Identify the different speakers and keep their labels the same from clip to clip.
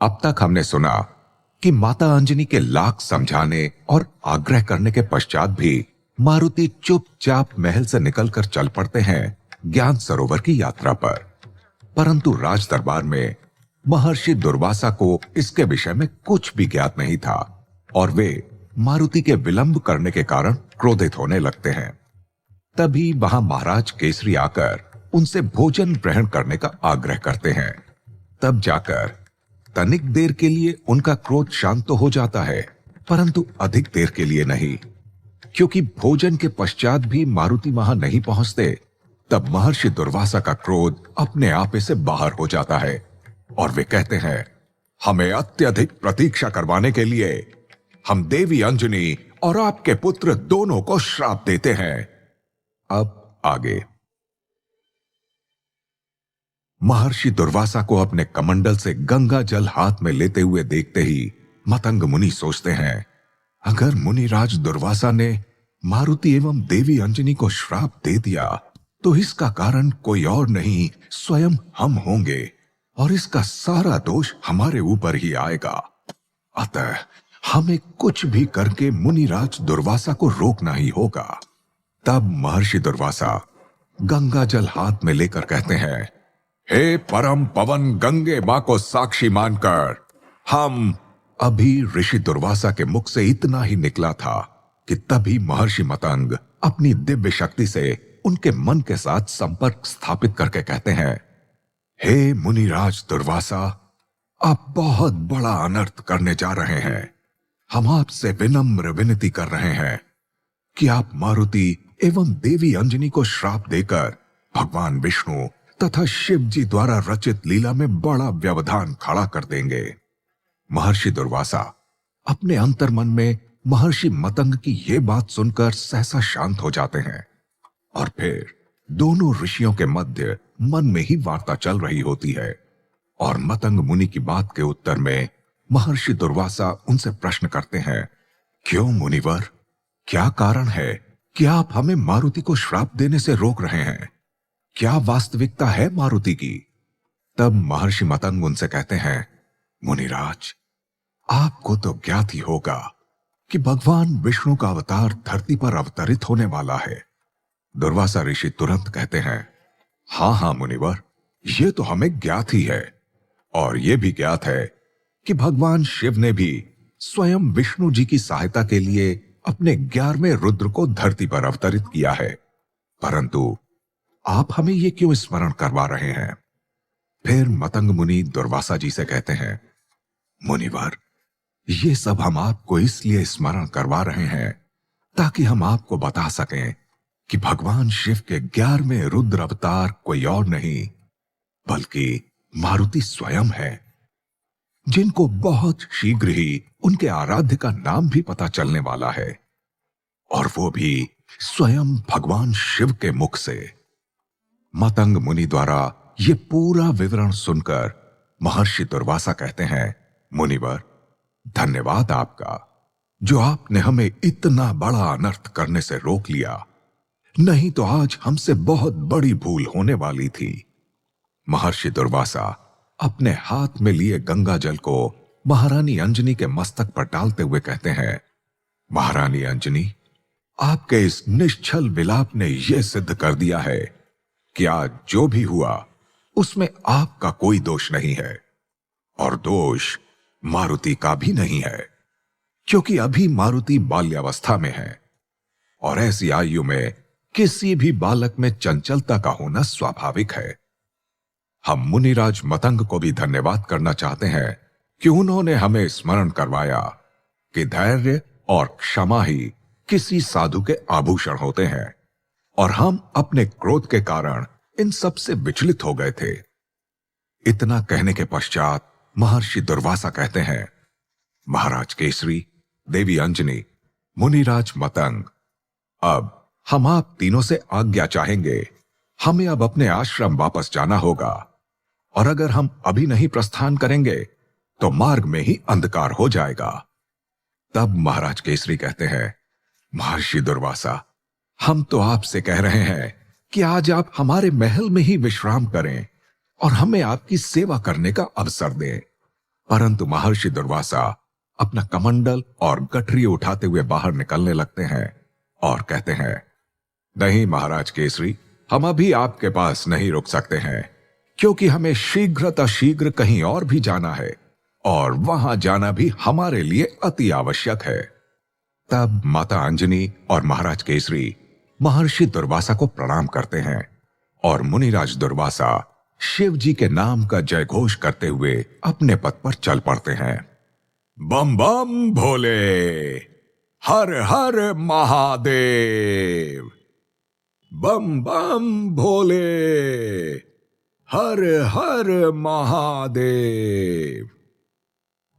Speaker 1: अब तक हमने सुना कि माता अंजनी के लाख समझाने और आग्रह करने के पश्चात भी मारुति चुपचाप महल से निकलकर चल पड़ते हैं ज्ञान सरोवर की यात्रा पर। परंतु राज दरबार में महर्षि दुर्वासा को इसके विषय में कुछ भी ज्ञात नहीं था और वे मारुति के विलंब करने के कारण क्रोधित होने लगते हैं। तभी वहां महाराज केसरी आकर उनसे भोजन ग्रहण करने का आग्रह करते हैं। तब जाकर तनिक देर के लिए उनका क्रोध शांत तो हो जाता है, परंतु अधिक देर के लिए नहीं, क्योंकि भोजन के पश्चात भी मारुति वहां नहीं पहुंचते। तब महर्षि दुर्वासा का क्रोध अपने आप से बाहर हो जाता है और वे कहते हैं, हमें अत्यधिक प्रतीक्षा करवाने के लिए हम देवी अंजनी और आपके पुत्र दोनों को श्राप देते हैं। अब आगे। महर्षि दुर्वासा को अपने कमंडल से गंगा जल हाथ में लेते हुए देखते ही मतंग मुनि सोचते हैं, अगर मुनिराज दुर्वासा ने मारुति एवं देवी अंजनी को श्राप दे दिया तो इसका कारण कोई और नहीं, स्वयं हम होंगे और इसका सारा दोष हमारे ऊपर ही आएगा। अतः हमें कुछ भी करके मुनिराज दुर्वासा को रोकना ही होगा। तब महर्षि दुर्वासा गंगा जल हाथ में लेकर कहते हैं, हे परम पवन गंगे मां को साक्षी मानकर हम। अभी ऋषि दुर्वासा के मुख से इतना ही निकला था कि तभी महर्षि मतंग अपनी दिव्य शक्ति से उनके मन के साथ संपर्क स्थापित करके कहते हैं, हे मुनिराज दुर्वासा, आप बहुत बड़ा अनर्थ करने जा रहे हैं। हम आपसे विनम्र विनती कर रहे हैं कि आप मारुति एवं देवी अंजनी को श्राप देकर भगवान विष्णु तथा शिव जी द्वारा रचित लीला में बड़ा व्यवधान खड़ा कर देंगे। महर्षि दुर्वासा अपने अंतर्मन में महर्षि मतंग की यह बात सुनकर सहसा शांत हो जाते हैं और फिर दोनों ऋषियों के मध्य मन में ही वार्ता चल रही होती है और मतंग मुनि की बात के उत्तर में महर्षि दुर्वासा उनसे प्रश्न करते हैं, क्यों मुनिवर, क्या कारण है कि आप हमें मारुति को श्राप देने से रोक रहे हैं? क्या वास्तविकता है मारुति की? तब महर्षि मतंग उनसे कहते हैं, मुनिराज, आपको तो ज्ञात ही होगा कि भगवान विष्णु का अवतार धरती पर अवतरित होने वाला है। दुर्वासा ऋषि तुरंत कहते हैं, हां हां मुनिवर, यह तो हमें ज्ञात ही है और यह भी ज्ञात है कि भगवान शिव ने भी स्वयं विष्णु जी की सहायता के लिए अपने 11वें रुद्र को धरती पर अवतरित किया है। परंतु आप हमें यह क्यों स्मरण करवा रहे हैं? फिर मतंग मुनि दुर्वासा जी से कहते हैं, मुनिवर, ये सब हम आपको इसलिए स्मरण करवा रहे हैं ताकि हम आपको बता सकें कि भगवान शिव के 11वें रुद्र अवतार कोई और नहीं बल्कि मारुति स्वयं है, जिनको बहुत शीघ्र ही उनके आराध्य का नाम भी पता चलने वाला है और वो भी स्वयं भगवान शिव के मुख से। मतंग मुनि द्वारा ये पूरा विवरण सुनकर महर्षि दुर्वासा कहते हैं, मुनिवर, धन्यवाद आपका, जो आपने हमें इतना बड़ा अनर्थ करने से रोक लिया, नहीं तो आज हमसे बहुत बड़ी भूल होने वाली थी। महर्षि दुर्वासा अपने हाथ में लिए गंगा जल को महारानी अंजनी के मस्तक पर डालते हुए कहते हैं, महारानी अंजनी, आपके इस निश्चल विलाप ने यह सिद्ध कर दिया है कि आज जो भी हुआ उसमें आपका कोई दोष नहीं है और दोष मारुति का भी नहीं है, क्योंकि अभी मारुति बाल्यावस्था में है और ऐसी आयु में किसी भी बालक में चंचलता का होना स्वाभाविक है। हम मुनिराज मतंग को भी धन्यवाद करना चाहते हैं कि उन्होंने हमें स्मरण करवाया कि धैर्य और क्षमा ही किसी साधु के आभूषण होते हैं और हम अपने क्रोध के कारण इन सब से विचलित हो गए थे। इतना कहने के पश्चात महर्षि दुर्वासा कहते हैं, महाराज केसरी, देवी अंजनी, मुनिराज मतंग, अब हम आप तीनों से आज्ञा चाहेंगे। हमें अब अपने आश्रम वापस जाना होगा और अगर हम अभी नहीं प्रस्थान करेंगे तो मार्ग में ही अंधकार हो जाएगा। तब महाराज केसरी कहते हैं, महर्षि दुर्वासा, हम तो आपसे कह रहे हैं कि आज आप हमारे महल में ही विश्राम करें और हमें आपकी सेवा करने का अवसर दें। परंतु महर्षि दुर्वासा अपना कमंडल और गठरी उठाते हुए बाहर निकलने लगते हैं और कहते हैं, नहीं महाराज केसरी, हम अभी आपके पास नहीं रुक सकते हैं, क्योंकि हमें शीघ्र कहीं और भी जाना है और वहां जाना भी हमारे लिए अति आवश्यक है। तब माता अंजनी और महाराज केसरी महर्षि दुर्वासा को प्रणाम करते हैं और मुनिराज दुर्वासा शिव जी के नाम का जयघोष करते हुए अपने पथ पर चल पड़ते हैं। बम बम भोले, हर हर महादेव, बम बम भोले, हर हर महादेव।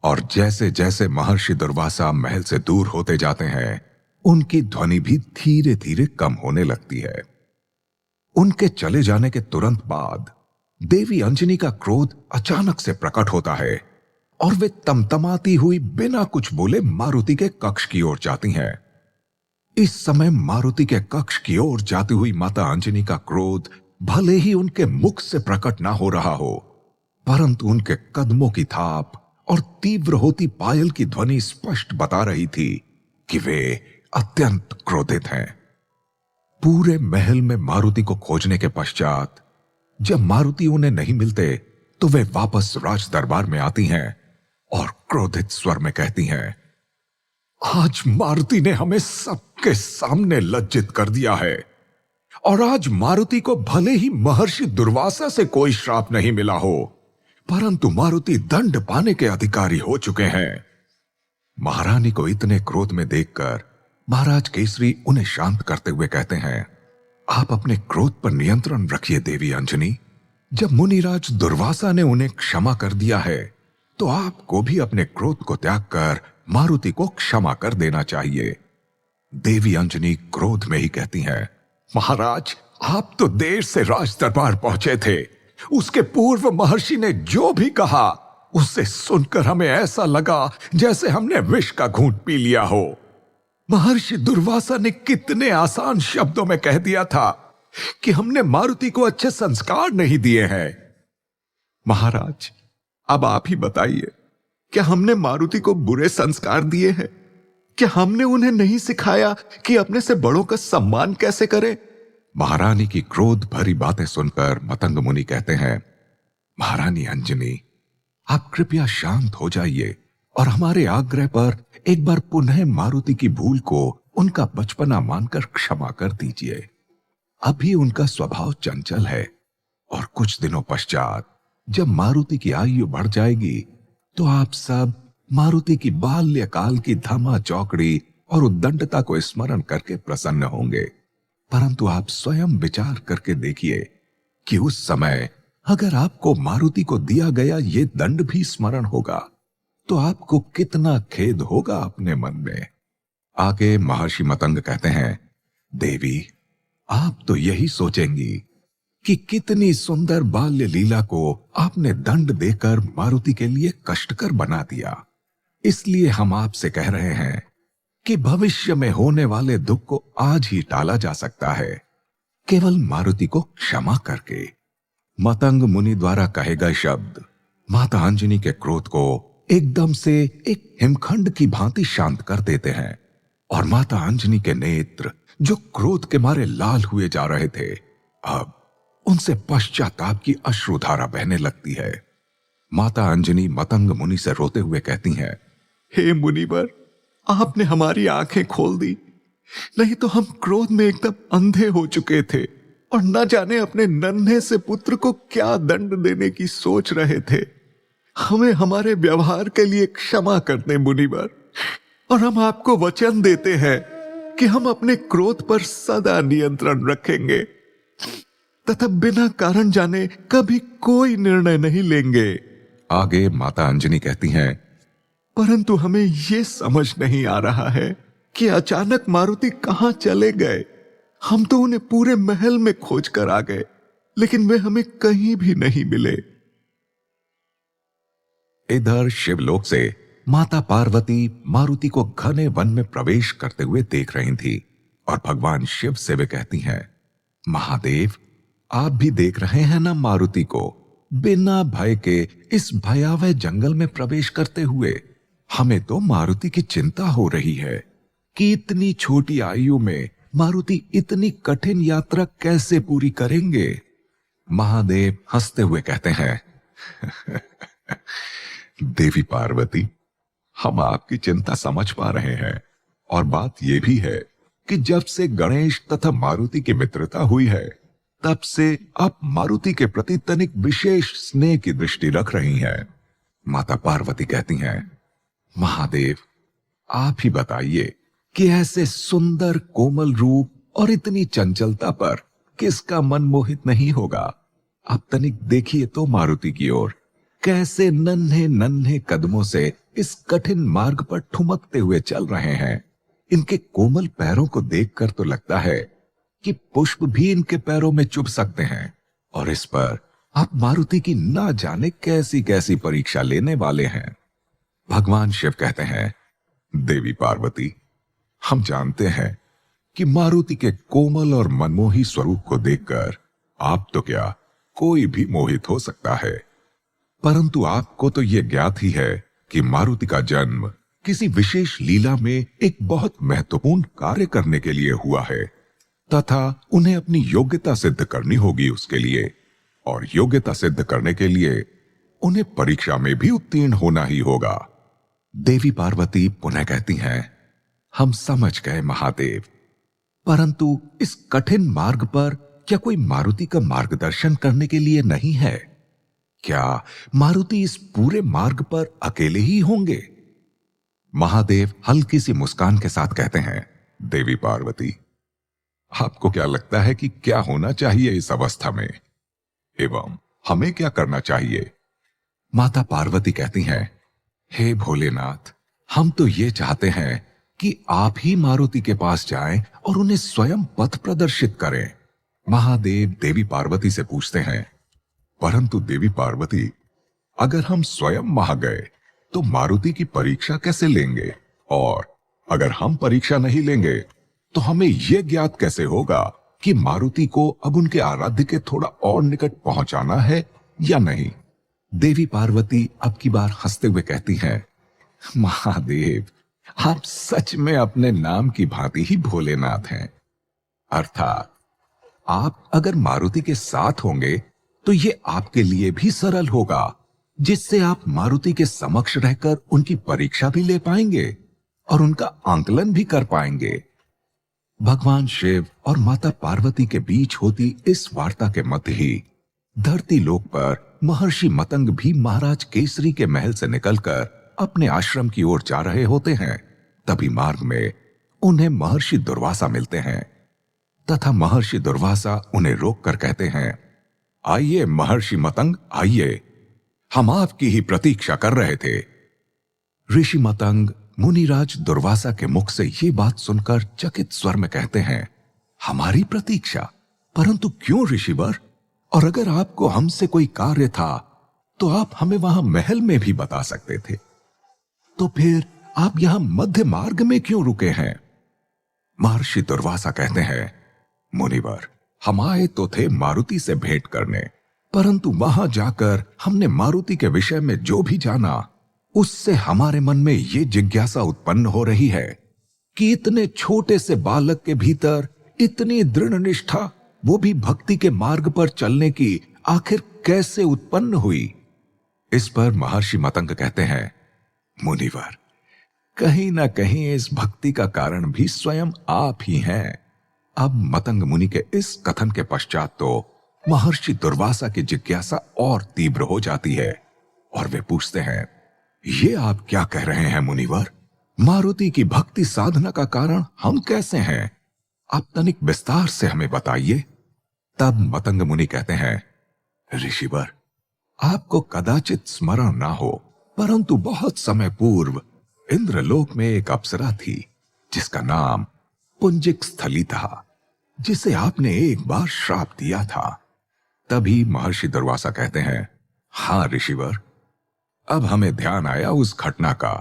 Speaker 1: और जैसे जैसे महर्षि दुर्वासा महल से दूर होते जाते हैं, उनकी ध्वनि भी धीरे धीरे कम होने लगती है। उनके चले जाने के तुरंत बाद देवी अंजनी का क्रोध अचानक से प्रकट होता है और वे तमतमाती हुई बिना कुछ बोले मारुति के कक्ष की ओर जाती हैं। इस समय मारुति के कक्ष की ओर जाती हुई माता अंजनी का क्रोध भले ही उनके मुख से प्रकट ना हो रहा हो, परंतु उनके कदमों की थाप और तीव्र होती पायल की ध्वनि स्पष्ट बता रही थी कि वे अत्यंत क्रोधित हैं। पूरे महल में मारुति को खोजने के पश्चात जब मारुति उन्हें नहीं मिलते तो वे वापस राज दरबार में आती हैं और क्रोधित स्वर में कहती हैं, आज मारुति ने हमें सबके सामने लज्जित कर दिया है और आज मारुति को भले ही महर्षि दुर्वासा से कोई श्राप नहीं मिला हो, परंतु मारुति दंड पाने के अधिकारी हो चुके हैं। महारानी को इतने क्रोध में देखकर महाराज केसरी उन्हें शांत करते हुए कहते हैं, आप अपने क्रोध पर नियंत्रण रखिए देवी अंजनी। जब मुनिराज दुर्वासा ने उन्हें क्षमा कर दिया है तो आपको भी अपने क्रोध को त्याग कर मारुति को क्षमा कर देना चाहिए। देवी अंजनी क्रोध में ही कहती हैं, महाराज आप तो देर से राज दरबार पहुंचे थे। उसके पूर्व महर्षि ने जो भी कहा उससे सुनकर हमें ऐसा लगा जैसे हमने विष का घूंट पी लिया हो। महर्षि दुर्वासा ने कितने आसान शब्दों में कह दिया था कि हमने मारुति को अच्छे संस्कार नहीं दिए हैं। महाराज अब आप ही बताइए, क्या हमने मारुति को बुरे संस्कार दिए हैं? क्या हमने उन्हें नहीं सिखाया कि अपने से बड़ों का सम्मान कैसे करें? महारानी की क्रोध भरी बातें सुनकर मतंग मुनि कहते हैं, महारानी अंजनी आप कृपया शांत हो जाइए और हमारे आग्रह पर एक बार पुनः मारुति की भूल को उनका बचपना मानकर क्षमा कर दीजिए। अभी उनका स्वभाव चंचल है और कुछ दिनों पश्चात जब मारुति की आयु बढ़ जाएगी तो आप सब मारुति की बाल्यकाल की धमा चौकड़ी और उद्दंडता को स्मरण करके प्रसन्न होंगे। परंतु आप स्वयं विचार करके देखिए कि उस समय अगर आपको मारुति को दिया गया ये दंड भी स्मरण होगा तो आपको कितना खेद होगा अपने मन में। आगे महर्षि मतंग कहते हैं, देवी आप तो यही सोचेंगी कि कितनी सुंदर बाल्य लीला को आपने दंड देकर मारुति के लिए कष्टकर बना दिया। इसलिए हम आपसे कह रहे हैं कि भविष्य में होने वाले दुख को आज ही टाला जा सकता है, केवल मारुति को क्षमा करके। मतंग मुनि द्वारा कहे गए शब्द माता अंजनी के क्रोध को एकदम से एक हिमखंड की भांति शांत कर देते हैं और माता अंजनी के नेत्र जो क्रोध के मारे लाल हुए जा रहे थे, अब उनसे पश्चाताप की अश्रुधारा बहने लगती है। माता अंजनी मतंग मुनि से रोते हुए कहती हैं, हे मुनिवर, आपने हमारी आंखें खोल दी, नहीं तो हम क्रोध में एकदम अंधे हो चुके थे और न जाने अपने नन्हे से पुत्र को क्या दंड देने की सोच रहे थे। हमें हमारे व्यवहार के लिए क्षमा कर दें मुनिवर, और हम आपको वचन देते हैं कि हम अपने क्रोध पर सदा नियंत्रण रखेंगे तथा बिना कारण जाने कभी कोई निर्णय नहीं लेंगे। आगे माता अंजनी कहती हैं, परंतु हमें यह समझ नहीं आ रहा है कि अचानक मारुति कहां चले गए। हम तो उन्हें पूरे महल में खोज कर आ गए, लेकिन वे हमें कहीं भी नहीं मिले। इधर शिवलोक से माता पार्वती मारुति को घने वन में प्रवेश करते हुए देख रही थी और भगवान शिव से वे कहती हैं, महादेव आप भी देख रहे हैं ना मारुति को, बिना भय के इस भयावह जंगल में प्रवेश करते हुए हमें तो मारुति की चिंता हो रही है कि इतनी छोटी आयु में मारुति इतनी कठिन यात्रा कैसे पूरी करेंगे। महादेव हंसते हुए कहते हैं, देवी पार्वती, हम आपकी चिंता समझ पा रहे हैं, और बात यह भी है कि जब से गणेश तथा मारुति की मित्रता हुई है, तब से आप मारुति के प्रति तनिक विशेष स्नेह की दृष्टि रख रही हैं। माता पार्वती कहती हैं, महादेव, आप ही बताइए कि ऐसे सुंदर कोमल रूप और इतनी चंचलता पर किसका मन मोहित नहीं होगा। आप तनिक देखिए तो मारुति की ओर, कैसे नन्हे नन्हे कदमों से इस कठिन मार्ग पर ठुमकते हुए चल रहे हैं। इनके कोमल पैरों को देखकर तो लगता है कि पुष्प भी इनके पैरों में चुभ सकते हैं, और इस पर आप मारुति की ना जाने कैसी कैसी परीक्षा लेने वाले हैं। भगवान शिव कहते हैं, देवी पार्वती, हम जानते हैं कि मारुति के कोमल और मनमोही स्वरूप को देखकर आप तो क्या, कोई भी मोहित हो सकता है, परंतु आपको तो यह ज्ञात ही है कि मारुति का जन्म किसी विशेष लीला में एक बहुत महत्वपूर्ण कार्य करने के लिए हुआ है, तथा उन्हें अपनी योग्यता सिद्ध करनी होगी उसके लिए, और योग्यता सिद्ध करने के लिए उन्हें परीक्षा में भी उत्तीर्ण होना ही होगा। देवी पार्वती पुनः कहती हैं, हम समझ गए महादेव, परंतु इस कठिन मार्ग पर क्या कोई मारुति का मार्गदर्शन करने के लिए नहीं है? क्या मारुति इस पूरे मार्ग पर अकेले ही होंगे? महादेव हल्की सी मुस्कान के साथ कहते हैं, देवी पार्वती, आपको क्या लगता है कि क्या होना चाहिए इस अवस्था में, एवं हमें क्या करना चाहिए? माता पार्वती कहती हैं, हे भोलेनाथ, हम तो ये चाहते हैं कि आप ही मारुति के पास जाएं और उन्हें स्वयं पथ प्रदर्शित करें। महादेव देवी पार्वती से पूछते हैं, परंतु देवी पार्वती, अगर हम स्वयं वहां गए तो मारुति की परीक्षा कैसे लेंगे, और अगर हम परीक्षा नहीं लेंगे तो हमें यह ज्ञात कैसे होगा कि मारुति को अब उनके आराध्य के थोड़ा और निकट पहुंचाना है या नहीं? देवी पार्वती अब की बार हंसते हुए कहती हैं, महादेव, आप सच में अपने नाम की भांति ही भोलेनाथ हैं। अर्थात आप अगर मारुति के साथ होंगे तो ये आपके लिए भी सरल होगा, जिससे आप मारुति के समक्ष रहकर उनकी परीक्षा भी ले पाएंगे और उनका आंकलन भी कर पाएंगे। भगवान शिव और माता पार्वती के बीच होती इस वार्ता के मध्य ही धरती लोक पर महर्षि मतंग भी महाराज केसरी के महल से निकलकर अपने आश्रम की ओर जा रहे होते हैं। तभी मार्ग में उन्हें महर्षि दुर्वासा मिलते हैं, तथा महर्षि दुर्वासा उन्हें रोककर कहते हैं, आइए महर्षि मतंग, आइए, हम आपकी ही प्रतीक्षा कर रहे थे। ऋषि मतंग मुनिराज दुर्वासा के मुख से ये बात सुनकर चकित स्वर में कहते हैं, हमारी प्रतीक्षा? परंतु क्यों ऋषिवर? और अगर आपको हमसे कोई कार्य था तो आप हमें वहां महल में भी बता सकते थे, तो फिर आप यहां मध्य मार्ग में क्यों रुके हैं? महर्षि दुर्वासा कहते हैं, मुनिवर, हम आए तो थे मारुति से भेंट करने, परंतु वहां जाकर हमने मारुति के विषय में जो भी जाना, उससे हमारे मन में ये जिज्ञासा उत्पन्न हो रही है कि इतने छोटे से बालक के भीतर इतनी दृढ़ निष्ठा, वो भी भक्ति के मार्ग पर चलने की, आखिर कैसे उत्पन्न हुई? इस पर महर्षि मतंग कहते हैं, मुनिवर, कहीं ना कहीं इस भक्ति का कारण भी स्वयं आप ही हैं। अब मतंग मुनि के इस कथन के पश्चात तो महर्षि दुर्वासा की जिज्ञासा और तीव्र हो जाती है, और वे पूछते हैं, ये आप क्या कह रहे हैं मुनिवर? मारुति की भक्ति साधना का कारण हम कैसे हैं? आप तनिक विस्तार से हमें बताइए। तब मतंग मुनि कहते हैं, ऋषिवर, आपको कदाचित स्मरण ना हो, परंतु बहुत समय पूर्व इंद्रलोक में एक अप्सरा थी जिसका नाम पुंजिक स्थली था, जिसे आपने एक बार श्राप दिया था। तभी महर्षि दुर्वासा कहते हैं, हां ऋषिवर, अब हमें ध्यान आया उस घटना का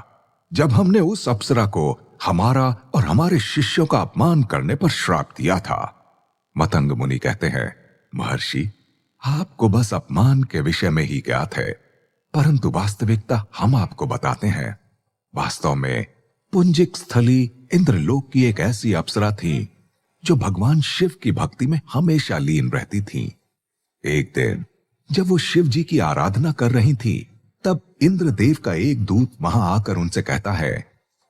Speaker 1: जब हमने उस अप्सरा को हमारा और हमारे शिष्यों का अपमान करने पर श्राप दिया था। मतंग मुनि कहते हैं, महर्षि, आपको बस अपमान के विषय में ही ज्ञात है, परंतु वास्तविकता हम आपको बताते हैं। वास्तव में पुंजिक स्थली इंद्रलोक की एक ऐसी अप्सरा थी जो भगवान शिव की भक्ति में हमेशा लीन रहती थी। एक दिन जब वो शिव जी की आराधना कर रही थी, तब इंद्रदेव का एक दूत वहां आकर उनसे कहता है,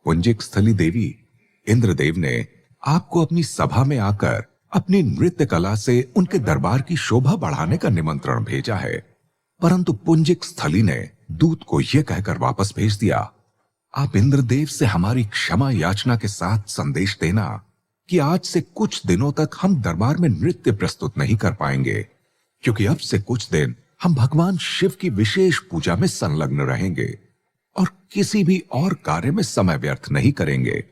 Speaker 1: पुंजिक स्थली देवी, इंद्रदेव ने आपको अपनी सभा में आकर अपनी नृत्य कला से उनके दरबार की शोभा बढ़ाने का निमंत्रण भेजा है। परंतु पुंजिक स्थली ने दूत को यह कहकर वापस भेज दिया, आप इंद्रदेव से हमारी क्षमा याचना के साथ संदेश देना कि आज से कुछ दिनों तक हम दरबार में नृत्य प्रस्तुत नहीं कर पाएंगे, क्योंकि अब से कुछ दिन हम भगवान शिव की विशेष पूजा में संलग्न रहेंगे और किसी भी और कार्य में समय व्यर्थ नहीं करेंगे।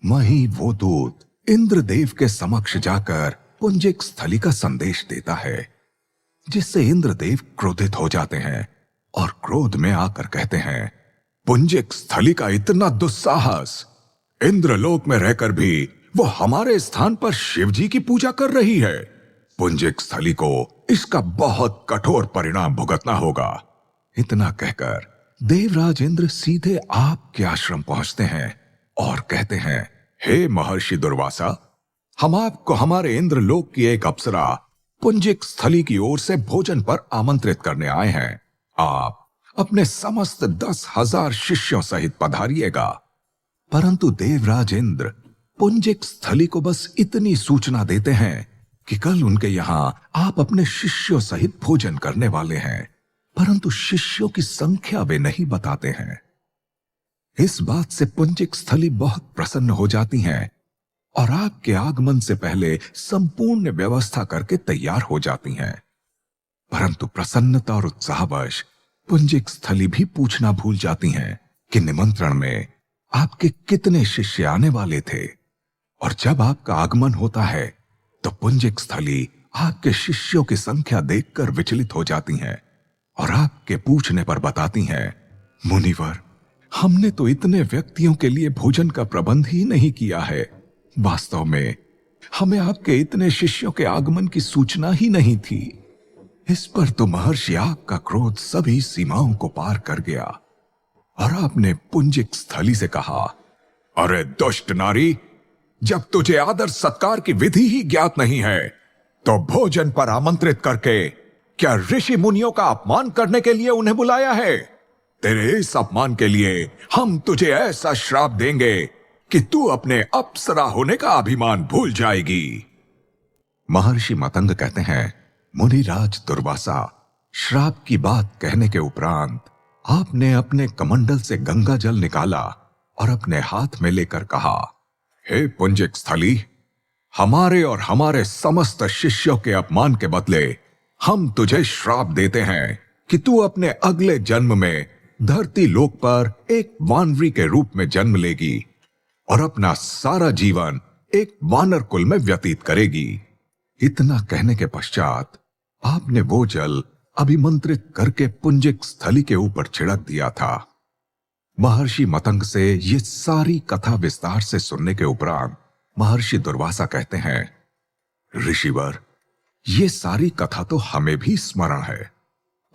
Speaker 1: वहीं वो दूत इंद्रदेव के समक्ष जाकर पुंजिक स्थली का संदेश देता है, जिससे इंद्रदेव क्रोधित हो जाते हैं और क्रोध में आकर कहते हैं, पुंजिक स्थली का इतना दुस्साहस, इंद्रलोक में रहकर भी वो हमारे स्थान पर शिव जी की पूजा कर रही है। पुंजिक स्थली को इसका बहुत कठोर परिणाम भुगतना होगा। इतना कहकर देवराज इंद्र सीधे आपके आश्रम पहुंचते हैं और कहते हैं, हे महर्षि दुर्वासा, हम आपको हमारे इंद्रलोक की एक अप्सरा पुंजिक स्थली की ओर से भोजन पर आमंत्रित करने आए हैं। आप अपने समस्त 10,000 शिष्यों सहित पधारिएगा। परंतु देवराज इंद्र पुंजिक स्थली को बस इतनी सूचना देते हैं कि कल उनके यहां आप अपने शिष्यों सहित भोजन करने वाले हैं, परंतु शिष्यों की संख्या वे नहीं बताते हैं। इस बात से पुंजिक स्थली बहुत प्रसन्न हो जाती हैं और आपके आगमन से पहले संपूर्ण व्यवस्था करके तैयार हो जाती हैं। परंतु प्रसन्नता और उत्साहवश पुंजिक स्थली भी पूछना भूल जाती हैं कि निमंत्रण में आपके कितने शिष्य आने वाले थे। और जब आपका आगमन होता है तो पुंजिक स्थली आपके शिष्यों की संख्या देखकर विचलित हो जाती हैं और आपके पूछने पर बताती हैं, मुनिवर, हमने तो इतने व्यक्तियों के लिए भोजन का प्रबंध ही नहीं किया है। वास्तव में हमें आपके इतने शिष्यों के आगमन की सूचना ही नहीं थी। इस पर तो महर्षि आपका क्रोध सभी सीमाओं को पार कर गया और आपने पुंजिक स्थली से कहा, अरे दुष्ट नारी, जब तुझे आदर सत्कार की विधि ही ज्ञात नहीं है तो भोजन पर आमंत्रित करके क्या ऋषि मुनियों का अपमान करने के लिए उन्हें बुलाया है? तेरे इस अपमान के लिए हम तुझे ऐसा श्राप देंगे कि तू अपने अप्सरा होने का अभिमान भूल जाएगी। महर्षि मतंग कहते हैं, मुनिराज दुर्वासा, श्राप की बात कहने के उपरांत आपने अपने कमंडल से गंगा जल निकाला और अपने हाथ में लेकर कहा, हे पुंजिक स्थली, हमारे और हमारे समस्त शिष्यों के अपमान के बदले हम तुझे श्राप देते हैं कि तू अपने अगले जन्म में धरती लोक पर एक वानरी के रूप में जन्म लेगी और अपना सारा जीवन एक वानर कुल में व्यतीत करेगी। इतना कहने के पश्चात आपने वो जल अभिमंत्रित करके पुंजिक स्थली के ऊपर छिड़क दिया था। महर्षि मतंग से ये सारी कथा विस्तार से सुनने के उपरांत महर्षि दुर्वासा कहते हैं, ऋषिवर, ये सारी कथा तो हमें भी स्मरण है,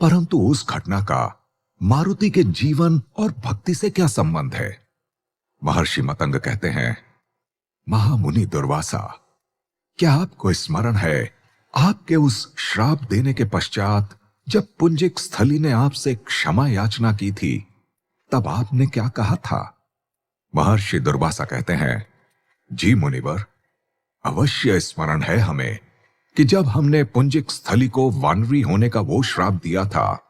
Speaker 1: परंतु उस घटना का मारुति के जीवन और भक्ति से क्या संबंध है? महर्षि मतंग कहते हैं, महामुनि दुर्वासा, क्या आपको स्मरण है आपके उस श्राप देने के पश्चात जब पुंजिक स्थली ने आपसे क्षमा याचना की थी, तब आपने क्या कहा था? महर्षि दुर्वासा कहते हैं, जी मुनिवर, अवश्य स्मरण है हमें कि जब हमने पुंजिक स्थली को वानरी होने का वो श्राप दिया था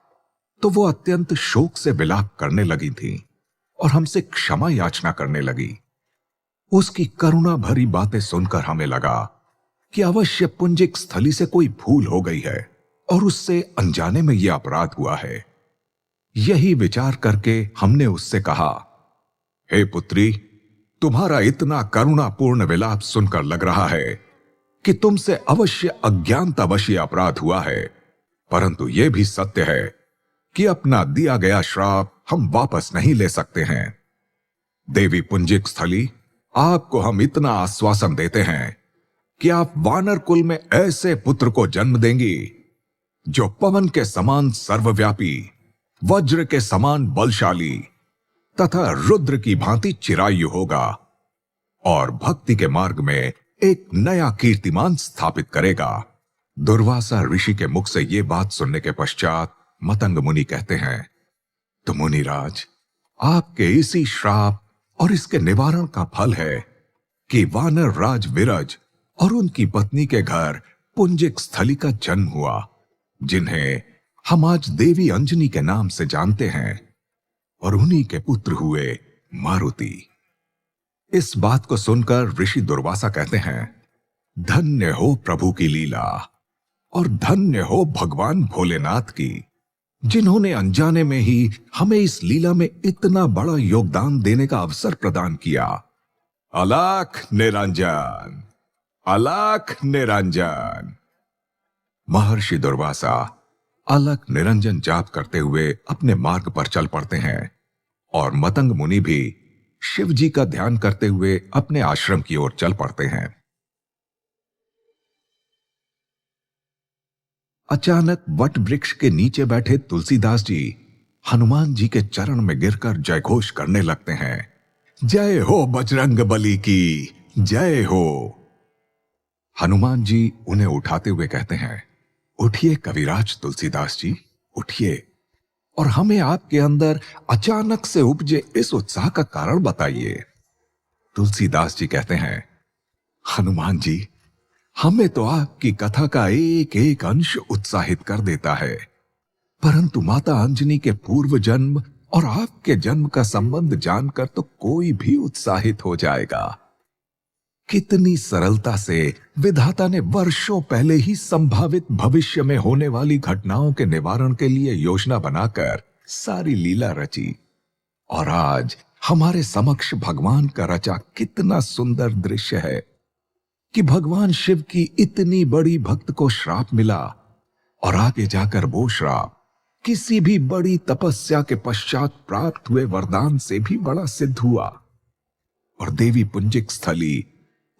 Speaker 1: तो वो अत्यंत शोक से विलाप करने लगी थी और हमसे क्षमा याचना करने लगी। उसकी करुणा भरी बातें सुनकर हमें लगा कि अवश्य पुंजिक स्थली से कोई भूल हो गई है और उससे अनजाने में यह अपराध हुआ है। यही विचार करके हमने उससे कहा, हे पुत्री, तुम्हारा इतना करुणापूर्ण विलाप सुनकर लग रहा है कि तुमसे अवश्य अज्ञानतावश अपराध हुआ है, परंतु यह भी सत्य है कि अपना दिया गया श्राप हम वापस नहीं ले सकते हैं। देवी पुंजिक स्थली, आपको हम इतना आश्वासन देते हैं कि आप वानर कुल में ऐसे पुत्र को जन्म देंगी जो पवन के समान सर्वव्यापी, वज्र के समान बलशाली तथा रुद्र की भांति चिरायु होगा और भक्ति के मार्ग में एक नया कीर्तिमान स्थापित करेगा। दुर्वासा ऋषि के मुख से ये बात सुनने के पश्चात मतंग मुनि कहते हैं, तो मुनिराज, आपके इसी श्राप और इसके निवारण का फल है कि वानर राज विरज और उनकी पत्नी के घर पुंजिक स्थली का जन्म हुआ, जिन्हें हम आज देवी अंजनी के नाम से जानते हैं, और उन्हीं के पुत्र हुए मारुति। इस बात को सुनकर ऋषि दुर्वासा कहते हैं, धन्य हो प्रभु की लीला और धन्य हो भगवान भोलेनाथ की, जिन्होंने अनजाने में ही हमें इस लीला में इतना बड़ा योगदान देने का अवसर प्रदान किया। अलख निरंजन, अलख निरंजन। महर्षि दुर्वासा अलख निरंजन जाप करते हुए अपने मार्ग पर चल पड़ते हैं और मतंग मुनि भी शिव जी का ध्यान करते हुए अपने आश्रम की ओर चल पड़ते हैं। अचानक वट वृक्ष के नीचे बैठे तुलसीदास जी हनुमान जी के चरण में गिरकर जयघोष करने लगते हैं, जय हो बजरंग बली की जय हो। हनुमान जी उन्हें उठाते हुए कहते हैं, उठिए कविराज तुलसीदास जी, उठिए और हमें आपके अंदर अचानक से उपजे इस उत्साह का कारण बताइए। तुलसीदास जी कहते हैं, हनुमान जी, हमें तो आपकी कथा का एक एक अंश उत्साहित कर देता है, परंतु माता अंजनी के पूर्व जन्म और आपके जन्म का संबंध जानकर तो कोई भी उत्साहित हो जाएगा। कितनी सरलता से विधाता ने वर्षों पहले ही संभावित भविष्य में होने वाली घटनाओं के निवारण के लिए योजना बनाकर सारी लीला रची, और आज हमारे समक्ष भगवान का रचा कितना सुंदर दृश्य है कि भगवान शिव की इतनी बड़ी भक्त को श्राप मिला और आगे जाकर वो श्राप किसी भी बड़ी तपस्या के पश्चात प्राप्त हुए वरदान से भी बड़ा सिद्ध हुआ, और देवी पुंजिक स्थली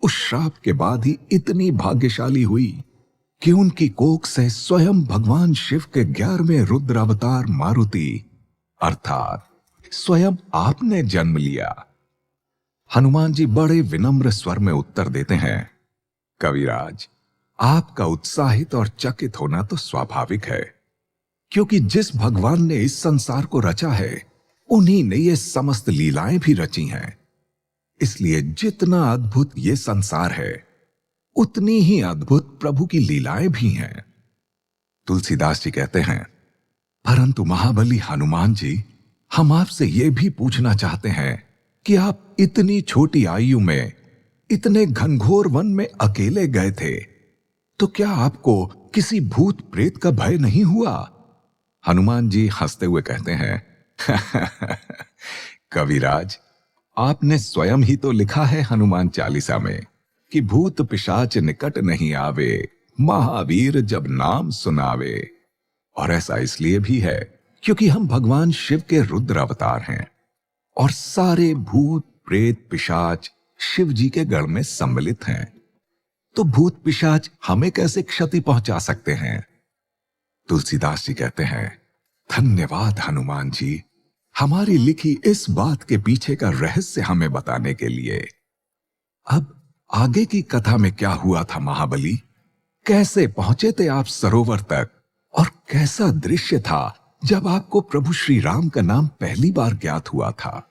Speaker 1: उस श्राप के बाद ही इतनी भाग्यशाली हुई कि उनकी कोख से स्वयं भगवान शिव के 11वें रुद्र अवतार मारुति अर्थात स्वयं आपने जन्म लिया। हनुमान जी बड़े विनम्र स्वर में उत्तर देते हैं, कविराज, आपका उत्साहित और चकित होना तो स्वाभाविक है, क्योंकि जिस भगवान ने इस संसार को रचा है उन्हीं ने ये समस्त लीलाएं भी रची हैं। इसलिए जितना अद्भुत ये संसार है उतनी ही अद्भुत प्रभु की लीलाएं भी हैं। तुलसीदास जी कहते हैं, परंतु महाबली हनुमान जी, हम आपसे यह भी पूछना चाहते हैं कि आप इतनी छोटी आयु में इतने घनघोर वन में अकेले गए थे, तो क्या आपको किसी भूत प्रेत का भय नहीं हुआ? हनुमान जी हंसते हुए कहते हैं, कविराज, आपने स्वयं ही तो लिखा है हनुमान चालीसा में कि भूत पिशाच निकट नहीं आवे, महावीर जब नाम सुनावे। और ऐसा इसलिए भी है क्योंकि हम भगवान शिव के रुद्र अवतार हैं और सारे भूत प्रेत पिशाच शिव जी के गढ़ में सम्मिलित हैं, तो भूत पिशाच हमें कैसे क्षति पहुंचा सकते हैं? तुलसीदास जी कहते हैं, धन्यवाद हनुमान जी, हमारी लिखी इस बात के पीछे का रहस्य हमें बताने के लिए। अब आगे की कथा में क्या हुआ था महाबली? कैसे पहुंचे थे आप सरोवर तक, और कैसा दृश्य था जब आपको प्रभु श्री राम का नाम पहली बार ज्ञात हुआ था?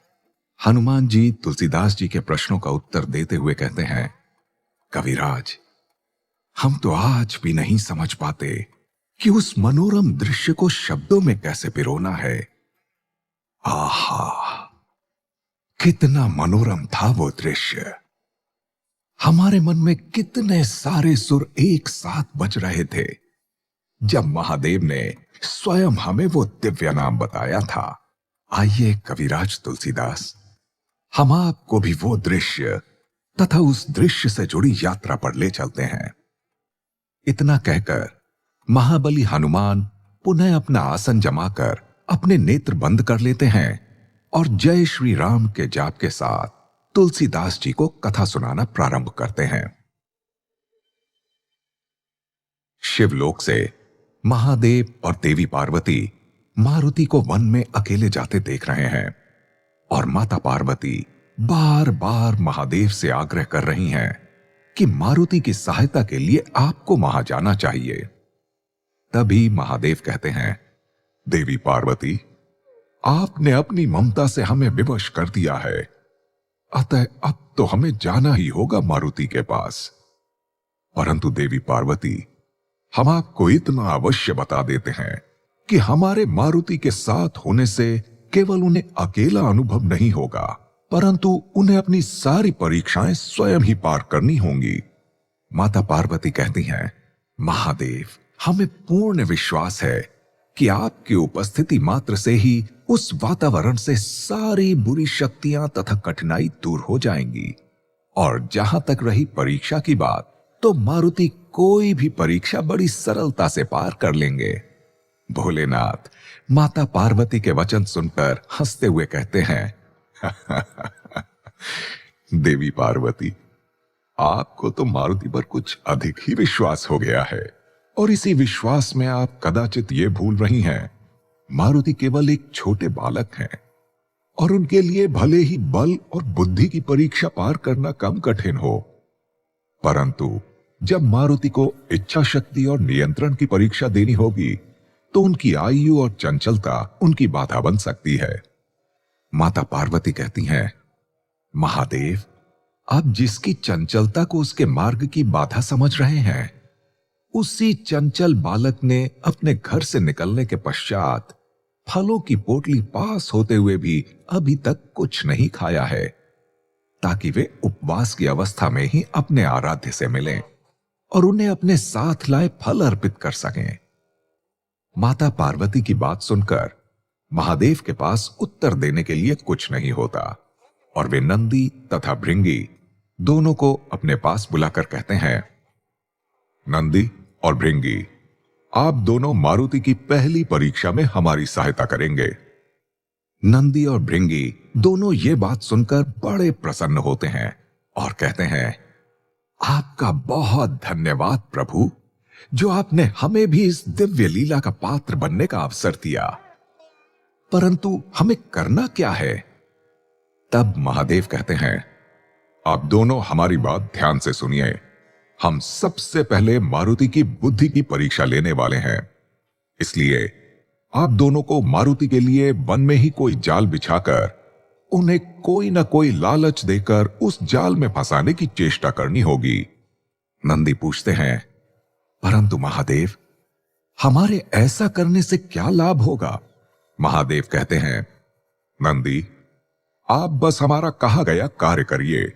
Speaker 1: हनुमान जी तुलसीदास जी के प्रश्नों का उत्तर देते हुए कहते हैं, कविराज, हम तो आज भी नहीं समझ पाते कि उस मनोरम दृश्य को शब्दों में कैसे पिरोना है। आहा, कितना मनोरम था वो दृश्य। हमारे मन में कितने सारे सुर एक साथ बज रहे थे जब महादेव ने स्वयं हमें वो दिव्य नाम बताया था। आइए कविराज तुलसीदास, हम आपको भी वो दृश्य तथा उस दृश्य से जुड़ी यात्रा पर ले चलते हैं। इतना कहकर महाबली हनुमान पुनः अपना आसन जमाकर अपने नेत्र बंद कर लेते हैं और जय श्री राम के जाप के साथ तुलसीदास जी को कथा सुनाना प्रारंभ करते हैं। शिवलोक से महादेव और देवी पार्वती मारुति को वन में अकेले जाते देख रहे हैं और माता पार्वती बार बार महादेव से आग्रह कर रही हैं कि मारुति की सहायता के लिए आपको वहां जाना चाहिए। तभी महादेव कहते हैं, देवी पार्वती, आपने अपनी ममता से हमें विवश कर दिया है, अतः अब तो हमें जाना ही होगा मारुति के पास। परंतु देवी पार्वती, हम आपको इतना अवश्य बता देते हैं कि हमारे मारुति के साथ होने से केवल उन्हें अकेला अनुभव नहीं होगा, परंतु उन्हें अपनी सारी परीक्षाएं स्वयं ही पार करनी होंगी। माता पार्वती कहती हैं, महादेव, हमें पूर्ण विश्वास है कि आपकी उपस्थिति मात्र से ही उस वातावरण से सारी बुरी शक्तियां तथा कठिनाई दूर हो जाएंगी। और जहां तक रही परीक्षा की बात, तो मारुति कोई भी परीक्षा बड़ी सरलता से पार कर लेंगे। भोलेनाथ माता पार्वती के वचन सुनकर हंसते हुए कहते हैं, देवी पार्वती, आपको तो मारुति पर कुछ अधिक ही विश्वास हो गया है, और इसी विश्वास में आप कदाचित ये भूल रही हैं, मारुति केवल एक छोटे बालक हैं और उनके लिए भले ही बल और बुद्धि की परीक्षा पार करना कम कठिन हो, परंतु जब मारुति को इच्छा शक्ति और नियंत्रण की परीक्षा देनी होगी तो उनकी आयु और चंचलता उनकी बाधा बन सकती है। माता पार्वती कहती हैं, महादेव, आप जिसकी चंचलता को उसके मार्ग की बाधा समझ रहे हैं, उसी चंचल बालक ने अपने घर से निकलने के पश्चात फलों की पोटली पास होते हुए भी अभी तक कुछ नहीं खाया है, ताकि वे उपवास की अवस्था में ही अपने आराध्य से मिलें और उन्हें अपने साथ लाए फल अर्पित कर सकें। माता पार्वती की बात सुनकर महादेव के पास उत्तर देने के लिए कुछ नहीं होता और वे नंदी तथा भृंगी दोनों को अपने पास बुलाकर कहते हैं, नंदी और भृंगी, आप दोनों मारुति की पहली परीक्षा में हमारी सहायता करेंगे। नंदी और भृंगी दोनों ये बात सुनकर बड़े प्रसन्न होते हैं और कहते हैं, आपका बहुत धन्यवाद प्रभु, जो आपने हमें भी इस दिव्य लीला का पात्र बनने का अवसर दिया। परंतु हमें करना क्या है? तब महादेव कहते हैं, आप दोनों हमारी बात ध्यान से सुनिए। हम सबसे पहले मारुति की बुद्धि की परीक्षा लेने वाले हैं, इसलिए आप दोनों को मारुति के लिए वन में ही कोई जाल बिछाकर उन्हें कोई ना कोई लालच देकर उस जाल में फंसाने की चेष्टा करनी होगी। नंदी पूछते हैं, परंतु महादेव, हमारे ऐसा करने से क्या लाभ होगा? महादेव कहते हैं, नंदी, आप बस हमारा कहा गया कार्य करिए,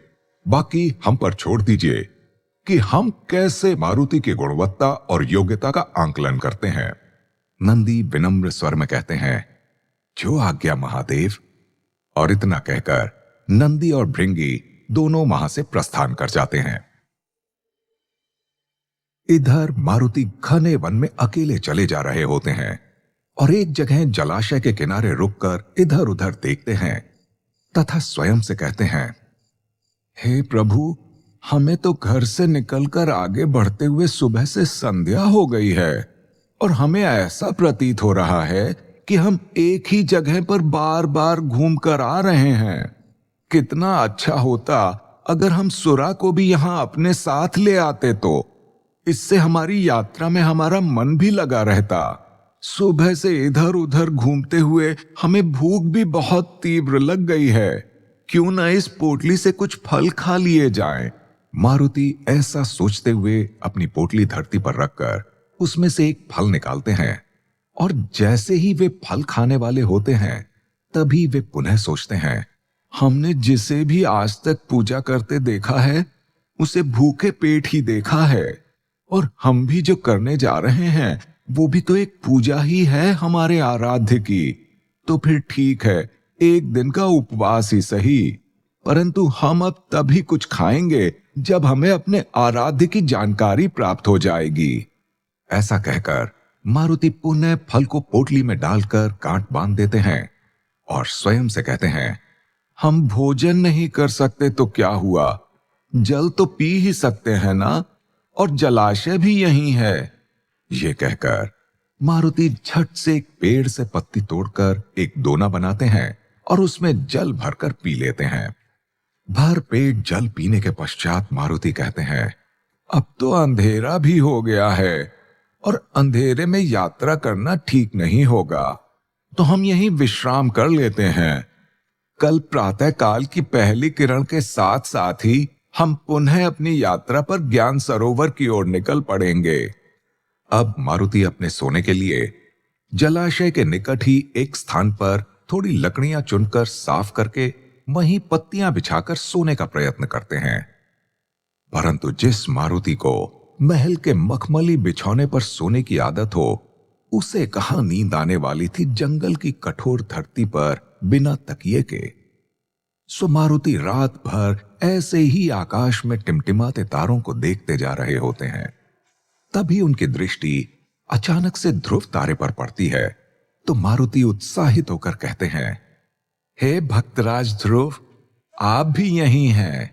Speaker 1: बाकी हम पर छोड़ दीजिए कि हम कैसे मारुति की गुणवत्ता और योग्यता का आंकलन करते हैं। नंदी विनम्र स्वर में कहते हैं, जो आज्ञा महादेव। और इतना कहकर नंदी और भृंगी दोनों वहां से प्रस्थान कर जाते हैं। इधर मारुति घने वन में अकेले चले जा रहे होते हैं और एक जगह जलाशय के किनारे रुककर इधर उधर देखते हैं तथा स्वयं से कहते हैं, हे प्रभु, हमें तो घर से निकलकर आगे बढ़ते हुए सुबह से संध्या हो गई है और हमें ऐसा प्रतीत हो रहा है कि हम एक ही जगह पर बार बार घूमकर आ रहे हैं। कितना अच्छा होता अगर हम सुरा को भी यहां अपने साथ ले आते, तो इससे हमारी यात्रा में हमारा मन भी लगा रहता। सुबह से इधर उधर घूमते हुए हमें भूख भी बहुत तीव्र लग गई है, क्यों ना इस पोटली से कुछ फल खा लिए जाएं। मारुति ऐसा सोचते हुए अपनी पोटली धरती पर रखकर उसमें से एक फल निकालते हैं और जैसे ही वे फल खाने वाले होते हैं, तभी वे पुनः सोचते हैं, हमने जिसे भी आज तक पूजा करते देखा है उसे भूखे पेट ही देखा है, और हम भी जो करने जा रहे हैं वो भी तो एक पूजा ही है हमारे आराध्य की। तो फिर ठीक है, एक दिन का उपवास ही सही, परंतु हम अब तभी कुछ खाएंगे जब हमें अपने आराध्य की जानकारी प्राप्त हो जाएगी। ऐसा कहकर मारुति पुनः फल को पोटली में डालकर गांठ बांध देते हैं और स्वयं से कहते हैं, हम भोजन नहीं कर सकते तो क्या हुआ, जल तो पी ही सकते हैं ना, और जलाशय भी यहीं है। ये कहकर मारुति झट से एक पेड़ से पत्ती तोड़कर एक दोना बनाते हैं और उसमें जल भरकर पी लेते हैं। भर पेट जल पीने के पश्चात मारुति कहते हैं, अब तो अंधेरा भी हो गया है और अंधेरे में यात्रा करना ठीक नहीं होगा, तो हम यहीं विश्राम कर लेते हैं। कल प्रातः काल की पहली किरण के साथ साथ ही हम पुनः अपनी यात्रा पर ज्ञान सरोवर की ओर निकल पड़ेंगे। अब मारुति अपने सोने के लिए जलाशय के निकट ही एक स्थान पर थोड़ी लकड़ियां चुनकर साफ करके वहीं पत्तियां बिछाकर सोने का प्रयत्न करते हैं। परंतु जिस मारुति को महल के मखमली बिछौने पर सोने की आदत हो, उसे कहां नींद आने वाली थी जंगल की कठोर धरती पर बिना तकिए के। सो मारुति रात भर ऐसे ही आकाश में टिमटिमाते तारों को देखते जा रहे होते हैं। तभी उनकी दृष्टि अचानक से ध्रुव तारे पर पड़ती है, तो मारुति उत्साहित होकर कहते हैं, हे भक्तराज ध्रुव, आप भी यहीं हैं।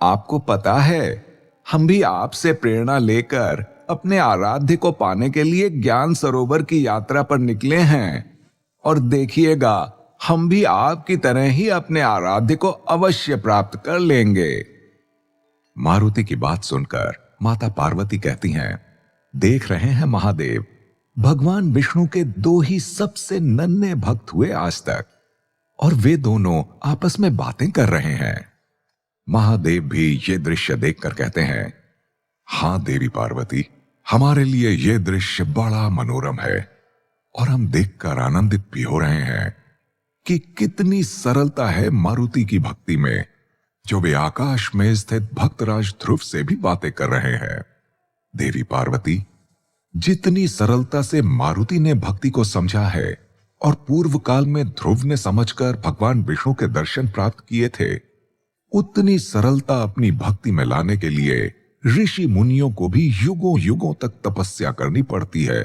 Speaker 1: आपको पता है, हम भी आपसे प्रेरणा लेकर अपने आराध्य को पाने के लिए ज्ञान सरोवर की यात्रा पर निकले हैं, और देखिएगा, हम भी आपकी तरह ही अपने आराध्य को अवश्य प्राप्त कर लेंगे। मारुति की बात सुनकर माता पार्वती कहती हैं, देख रहे हैं महादेव, भगवान विष्णु के दो ही सबसे नन्हे भक्त हुए आज तक, और वे दोनों आपस में बातें कर रहे हैं। महादेव भी ये दृश्य देखकर कहते हैं, हां देवी पार्वती, हमारे लिए यह दृश्य बड़ा मनोरम है, और हम देखकर आनंदित भी हो रहे हैं कि कितनी सरलता है मारुति की भक्ति में, जो वे आकाश में स्थित भक्तराज ध्रुव से भी बातें कर रहे हैं। देवी पार्वती, जितनी सरलता से मारुति ने भक्ति को समझा है और पूर्व काल में ध्रुव ने समझकर भगवान विष्णु के दर्शन प्राप्त किए थे, उतनी सरलता अपनी भक्ति में लाने के लिए ऋषि मुनियों को भी युगों युगों तक तपस्या करनी पड़ती है,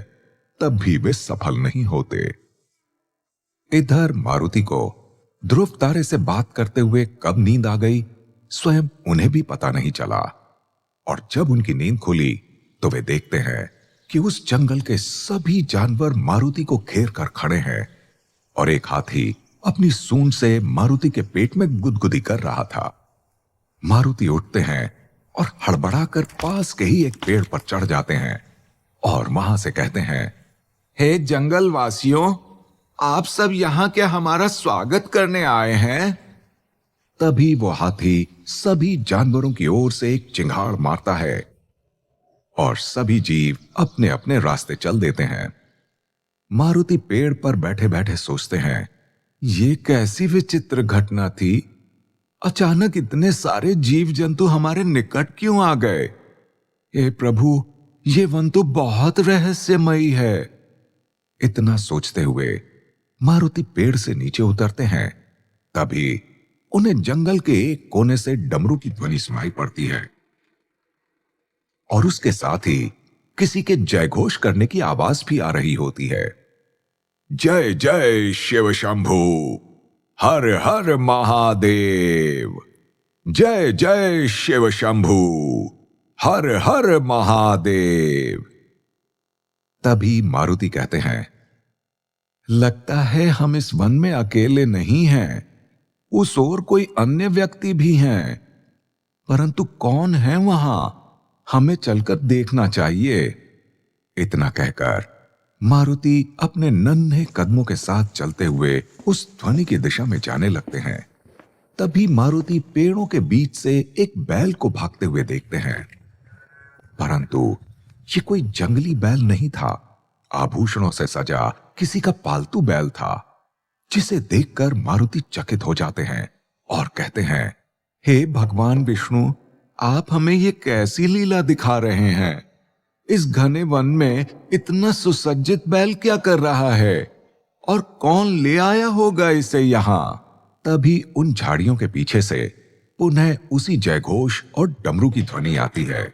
Speaker 1: तब भी वे सफल नहीं होते। इधर मारुति को ध्रुव तारे से बात करते हुए कब नींद आ गई, स्वयं उन्हें भी पता नहीं चला। और जब उनकी नींद खुली तो वे देखते हैं कि उस जंगल के सभी जानवर मारुति को घेर कर खड़े हैं, और एक हाथी अपनी सूंड से मारुति के पेट में गुदगुदी कर रहा था। मारुति उठते हैं और हड़बड़ाकर पास के ही एक पेड़ पर चढ़ जाते हैं और वहां से कहते हैं, हे जंगल वासियों, आप सब यहां क्या हमारा स्वागत करने आए हैं? तभी वो हाथी सभी जानवरों की ओर से एक चिंगाड़ मारता है और सभी जीव अपने अपने रास्ते चल देते हैं। मारुति पेड़ पर बैठे बैठे सोचते हैं, ये कैसी विचित्र घटना थी। अचानक इतने सारे जीव जंतु हमारे निकट क्यों आ गए? हे प्रभु, ये वन तो बहुत रहस्यमयी है। इतना सोचते हुए मारुति पेड़ से नीचे उतरते हैं। तभी उन्हें जंगल के एक कोने से डमरू की ध्वनि सुनाई पड़ती है, और उसके साथ ही किसी के जयघोष करने की आवाज भी आ रही होती है। जय जय शिव शंभू, हर हर महादेव। जय जय शिव शंभू, हर हर महादेव। तभी मारुति कहते हैं, लगता है हम इस वन में अकेले नहीं हैं, उस ओर कोई अन्य व्यक्ति भी हैं, परंतु कौन है वहां? हमें चलकर देखना चाहिए। इतना कहकर मारुति अपने नन्हे कदमों के साथ चलते हुए उस ध्वनि की दिशा में जाने लगते हैं। तभी मारुति पेड़ों के बीच से एक बैल को भागते हुए देखते हैं, परंतु ये कोई जंगली बैल नहीं था, आभूषणों से सजा किसी का पालतू बैल था, जिसे देखकर मारुति चकित हो जाते हैं और कहते हैं, हे भगवान विष्णु, आप हमें ये कैसी लीला दिखा रहे हैं? इस घने वन में इतना सुसज्जित बैल क्या कर रहा है, और कौन ले आया होगा इसे यहां? तभी उन झाड़ियों के पीछे से पुनः उसी जयघोष और डमरू की ध्वनि आती है।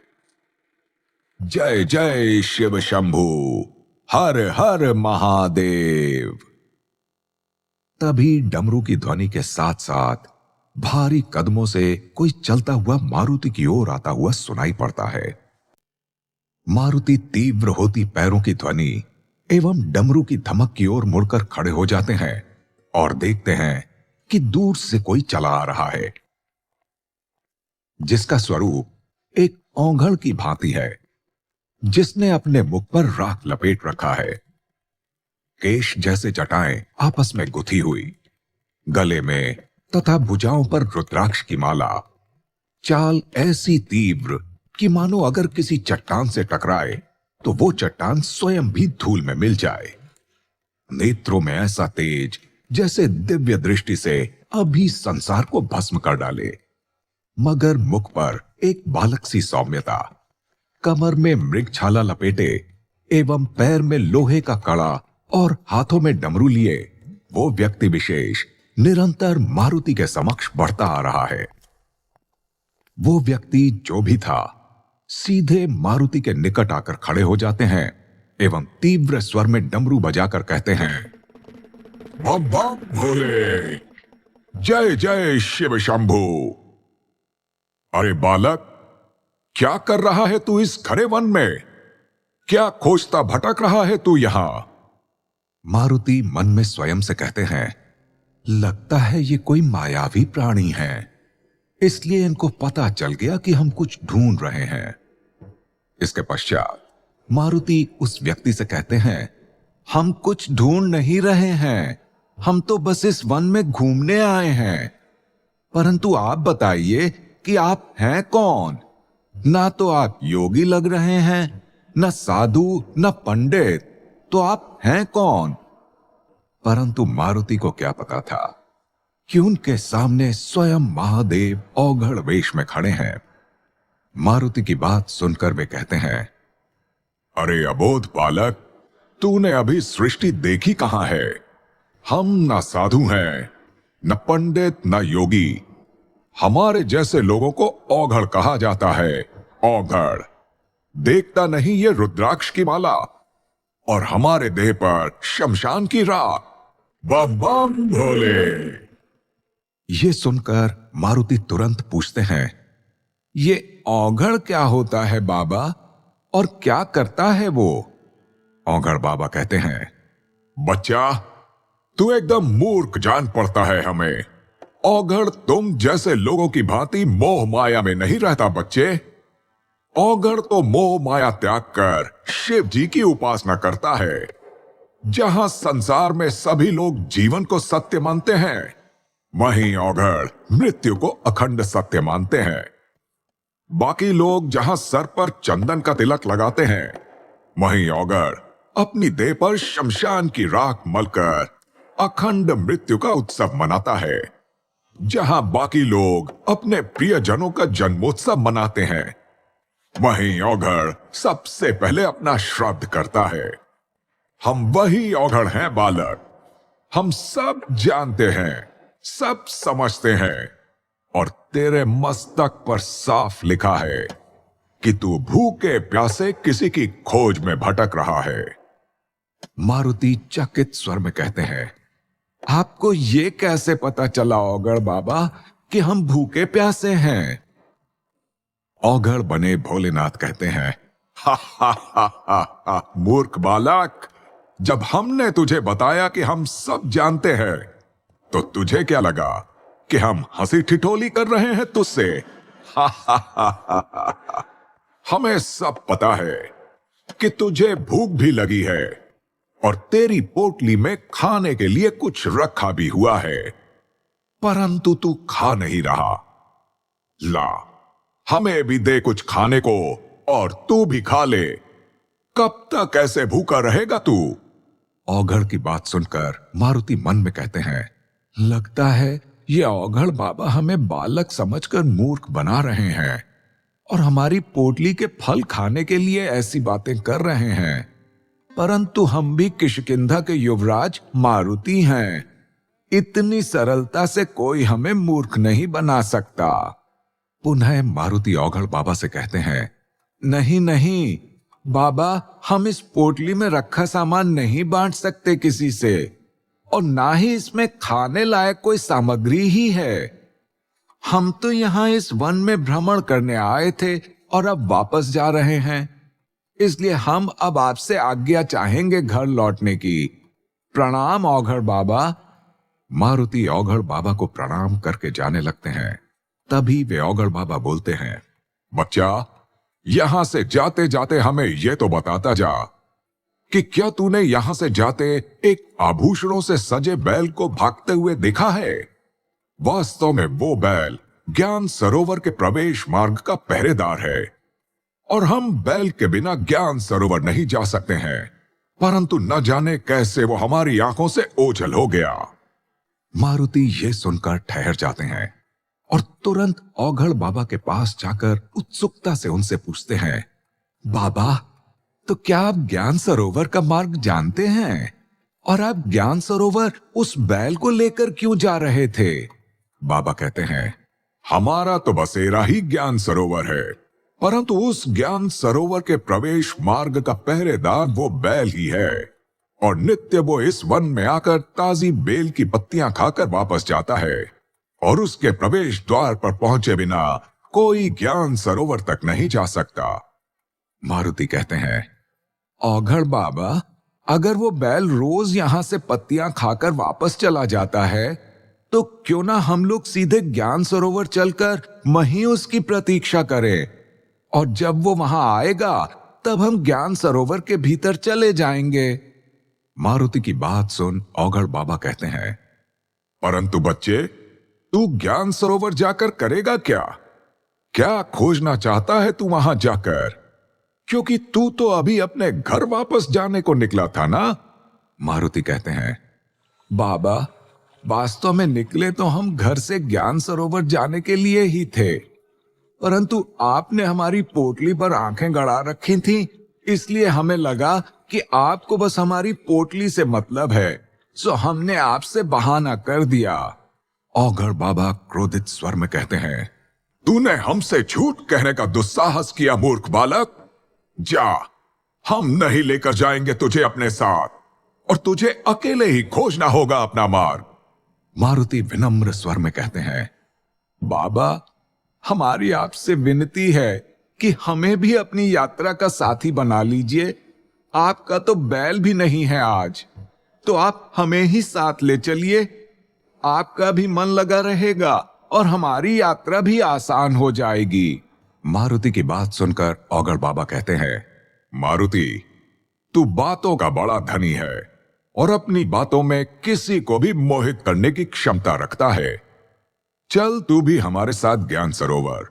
Speaker 1: जय जय शिव शंभू, हर हर महादेव। तभी डमरू की ध्वनि के साथ साथ भारी कदमों से कोई चलता हुआ मारुति की ओर आता हुआ सुनाई पड़ता है। मारुति तीव्र होती पैरों की ध्वनि एवं डमरू की धमक की ओर मुड़कर खड़े हो जाते हैं और देखते हैं कि दूर से कोई चला आ रहा है, जिसका स्वरूप एक औंघड़ की भांति है, जिसने अपने मुख पर राख लपेट रखा है। केश जैसे जटाएं आपस में गुथी हुई, गले में तथा भुजाओं पर रुद्राक्ष की माला, चाल ऐसी तीव्र कि मानो अगर किसी चट्टान से टकराए तो वो चट्टान स्वयं भी धूल में मिल जाए। नेत्रों में ऐसा तेज जैसे दिव्य दृष्टि से अभी संसार को भस्म कर डाले, मगर मुख पर एक बालक सी सौम्यता, कमर में मृगछाला लपेटे एवं पैर में लोहे का कड़ा और हाथों में डमरू लिए वो व्यक्ति विशेष निरंतर मारुति के समक्ष बढ़ता आ रहा है। वो व्यक्ति जो भी था सीधे मारुति के निकट आकर खड़े हो जाते हैं एवं तीव्र स्वर में डमरू बजाकर कहते हैं, बम बम भोले, जय जय शिव शंभू। अरे बालक, क्या कर रहा है तू इस घने वन में? क्या खोजता भटक रहा है तू यहां? मारुति मन में स्वयं से कहते हैं, लगता है ये कोई मायावी प्राणी है, इसलिए इनको पता चल गया कि हम कुछ ढूंढ रहे हैं। इसके पश्चात मारुति उस व्यक्ति से कहते हैं, हम कुछ ढूंढ नहीं रहे हैं, हम तो बस इस वन में घूमने आए हैं। परंतु आप बताइए कि आप हैं कौन? ना तो आप योगी लग रहे हैं, न साधु न पंडित, तो आप हैं कौन? परंतु मारुति को क्या पता था कि उनके सामने स्वयं महादेव औघड़ वेश में खड़े हैं। मारुति की बात सुनकर वे कहते हैं, अरे अबोध बालक, तूने अभी सृष्टि देखी कहां है? हम न साधु हैं, न पंडित न योगी। हमारे जैसे लोगों को औघड़ कहा जाता है। औघड़ देखता नहीं ये रुद्राक्ष की माला और हमारे देह पर शमशान की राख। बम बम भोले। ये सुनकर मारुति तुरंत पूछते हैं, ये औघड़ क्या होता है बाबा, और क्या करता है वो? औघड़ बाबा कहते हैं, बच्चा, तू एकदम मूर्ख जान पड़ता है हमें। औघड़ तुम जैसे लोगों की भांति मोह माया में नहीं रहता बच्चे। औघड़ तो मोह माया त्याग कर शिव जी की उपासना करता है। जहां संसार में सभी लोग जीवन को सत्य मानते हैं, वहीं औघड़ मृत्यु को अखंड सत्य मानते हैं। बाकी लोग जहां सर पर चंदन का तिलक लगाते हैं, वहीं औघड़ अपनी देह पर शमशान की राख मलकर अखंड मृत्यु का उत्सव मनाता है। जहां बाकी लोग अपने प्रियजनों का जन्मोत्सव मनाते हैं, वहीं औघड़ सबसे पहले अपना श्राद्ध करता है। हम वही औघड़ हैं बालक। हम सब जानते हैं, सब समझते हैं, और तेरे मस्तक पर साफ लिखा है कि तू भूखे प्यासे किसी की खोज में भटक रहा है। मारुति चकित स्वर में कहते हैं, आपको ये कैसे पता चला औघड़ बाबा कि हम भूखे प्यासे हैं? औघड़ बने भोलेनाथ कहते हैं, हा हा हा हा हा, मूर्ख बालक, जब हमने तुझे बताया कि हम सब जानते हैं, तो तुझे क्या लगा कि हम हंसी ठिठोली कर रहे हैं तुझसे? हा हा हा हा हा। हमें सब पता है कि तुझे भूख भी लगी है और तेरी पोटली में खाने के लिए कुछ रखा भी हुआ है, परंतु तू खा नहीं रहा। ला, हमें भी दे कुछ खाने को और तू भी खा ले। कब तक ऐसे भूखा रहेगा तू? औघड़ की बात सुनकर मारुति मन में कहते हैं, लगता है ये औघड़ बाबा हमें बालक समझकर मूर्ख बना रहे हैं और हमारी पोटली के फल खाने के लिए ऐसी बातें कर रहे हैं। परंतु हम भी किष्किंधा के युवराज मारुति हैं। इतनी सरलता से कोई हमें मूर्ख नहीं बना सकता। पुनः मारुति औघड़ बाबा से कहते हैं, नहीं नहीं बाबा, हम इस पोटली में रखा सामान नहीं बांट सकते किसी से, और ना ही इसमें खाने लायक कोई सामग्री ही है। हम तो यहां इस वन में भ्रमण करने आए थे और अब वापस जा रहे हैं। इसलिए हम अब आपसे आज्ञा चाहेंगे घर लौटने की। प्रणाम औघड़ बाबा। मारुति औघड़ बाबा को प्रणाम करके जाने लगते हैं। तभी वे औघड़ बाबा बोलते हैं, बच्चा, यहां से जाते जाते हमें यह तो बताता जा कि क्या तूने यहां से जाते एक आभूषणों से सजे बैल को भागते हुए देखा है? वास्तव में वो बैल ज्ञान सरोवर के प्रवेश मार्ग का पहरेदार है और हम बैल के बिना ज्ञान सरोवर नहीं जा सकते हैं, परंतु न जाने कैसे वो हमारी आंखों से ओझल हो गया। मारुति ये सुनकर ठहर जाते हैं और तुरंत औघड़ बाबा के पास जाकर उत्सुकता से उनसे पूछते हैं, बाबा, तो क्या आप ज्ञान सरोवर का मार्ग जानते हैं? और आप ज्ञान सरोवर उस बैल को लेकर क्यों जा रहे थे? बाबा कहते हैं, हमारा तो बसेरा ही ज्ञान सरोवर है, परंतु उस ज्ञान सरोवर के प्रवेश मार्ग का पहरेदार वो बैल ही है और नित्य वो इस वन में आकर ताजी बेल की पत्तियां खाकर वापस जाता है और उसके प्रवेश द्वार पर पहुंचे बिना कोई ज्ञान सरोवर तक नहीं जा सकता। मारुति कहते हैं, औघड़ बाबा, अगर वो बैल रोज यहां से पत्तियां खाकर वापस चला जाता है तो क्यों ना हम लोग सीधे ज्ञान सरोवर चलकर वहीं उसकी प्रतीक्षा करें और जब वो वहां आएगा तब हम ज्ञान सरोवर के भीतर चले जाएंगे। मारुति की बात सुन औघड़ बाबा कहते हैं, परंतु बच्चे, तू ज्ञान सरोवर जाकर करेगा क्या? क्या खोजना चाहता है तू वहां जाकर? क्योंकि तू तो अभी अपने घर वापस जाने को निकला था ना? मारुति कहते हैं, बाबा, वास्तव में निकले तो हम घर से ज्ञान सरोवर जाने के लिए ही थे, परंतु आपने हमारी पोटली पर आंखें गड़ा रखी थीं, इसलिए हमें लगा कि आपको बस हमारी पोटली से मतलब है, सो हमने आपसे बहाना कर दिया। औघड़ बाबा क्रोधित स्वर में कहते हैं, तूने हमसे झूठ कहने का दुस्साहस किया मूर्ख बालक। जा, हम नहीं लेकर जाएंगे तुझे अपने साथ और तुझे अकेले ही खोजना होगा अपना मार्ग। मारुति विनम्र स्वर में कहते हैं, बाबा, हमारी आपसे विनती है कि हमें भी अपनी यात्रा का साथी बना लीजिए। आपका तो बैल भी नहीं है आज, तो आप हमें ही साथ ले चलिए। आपका भी मन लगा रहेगा और हमारी यात्रा भी आसान हो जाएगी। मारुति की बात सुनकर औघड़ बाबा कहते हैं, मारुति, तू बातों का बड़ा धनी है और अपनी बातों में किसी को भी मोहित करने की क्षमता रखता है। चल तू भी हमारे साथ ज्ञान सरोवर,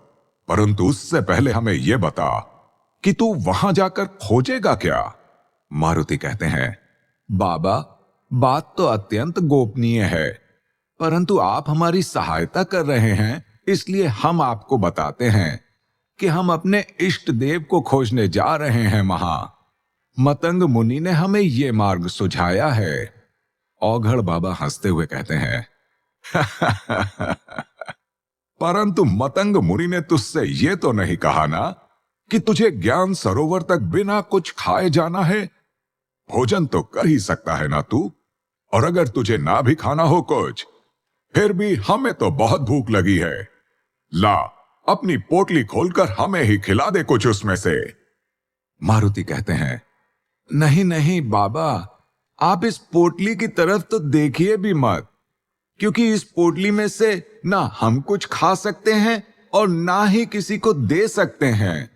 Speaker 1: परंतु उससे पहले हमें यह बता कि तू वहां जाकर खोजेगा क्या? मारुति कहते हैं, बाबा, बात तो अत्यंत गोपनीय है, परंतु आप हमारी सहायता कर रहे हैं, इसलिए हम आपको बताते हैं कि हम अपने इष्ट देव को खोजने जा रहे हैं वहां। मतंग मुनि ने हमें यह मार्ग सुझाया है। औघड़ बाबा हंसते हुए कहते हैं, परंतु मतंग मुनि ने तुझसे यह तो नहीं कहा ना कि तुझे ज्ञान सरोवर तक बिना कुछ खाए जाना है? भोजन तो कर ही सकता है ना तू, और अगर तुझे ना भी खाना हो कुछ, फिर भी हमें तो बहुत भूख लगी है। ला, अपनी पोटली खोलकर हमें ही खिला दे कुछ उसमें से। मारुति कहते हैं, नहीं नहीं बाबा, आप इस पोटली की तरफ तो देखिए भी मत, क्योंकि इस पोटली में से ना हम कुछ खा सकते हैं और ना ही किसी को दे सकते हैं।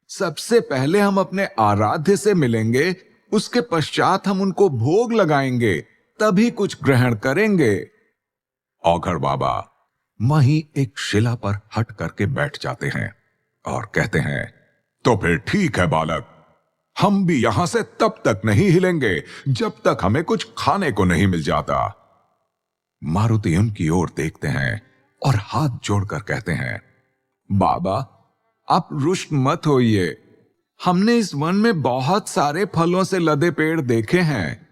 Speaker 1: सबसे पहले हम अपने आराध्य से मिलेंगे, उसके पश्चात हम उनको भोग लगाएंगे, तभी कुछ ग्रहण करेंगे। औघड़ बाबा वहीं एक शिला पर हट करके बैठ जाते हैं और कहते हैं, तो फिर ठीक है बालक, हम भी यहां से तब तक नहीं हिलेंगे जब तक हमें कुछ खाने को नहीं मिल जाता। मारुति उनकी ओर देखते हैं और हाथ जोड़कर कहते हैं, बाबा, आप रुष्ट मत होइए। हमने इस वन में बहुत सारे फलों से लदे पेड़ देखे हैं।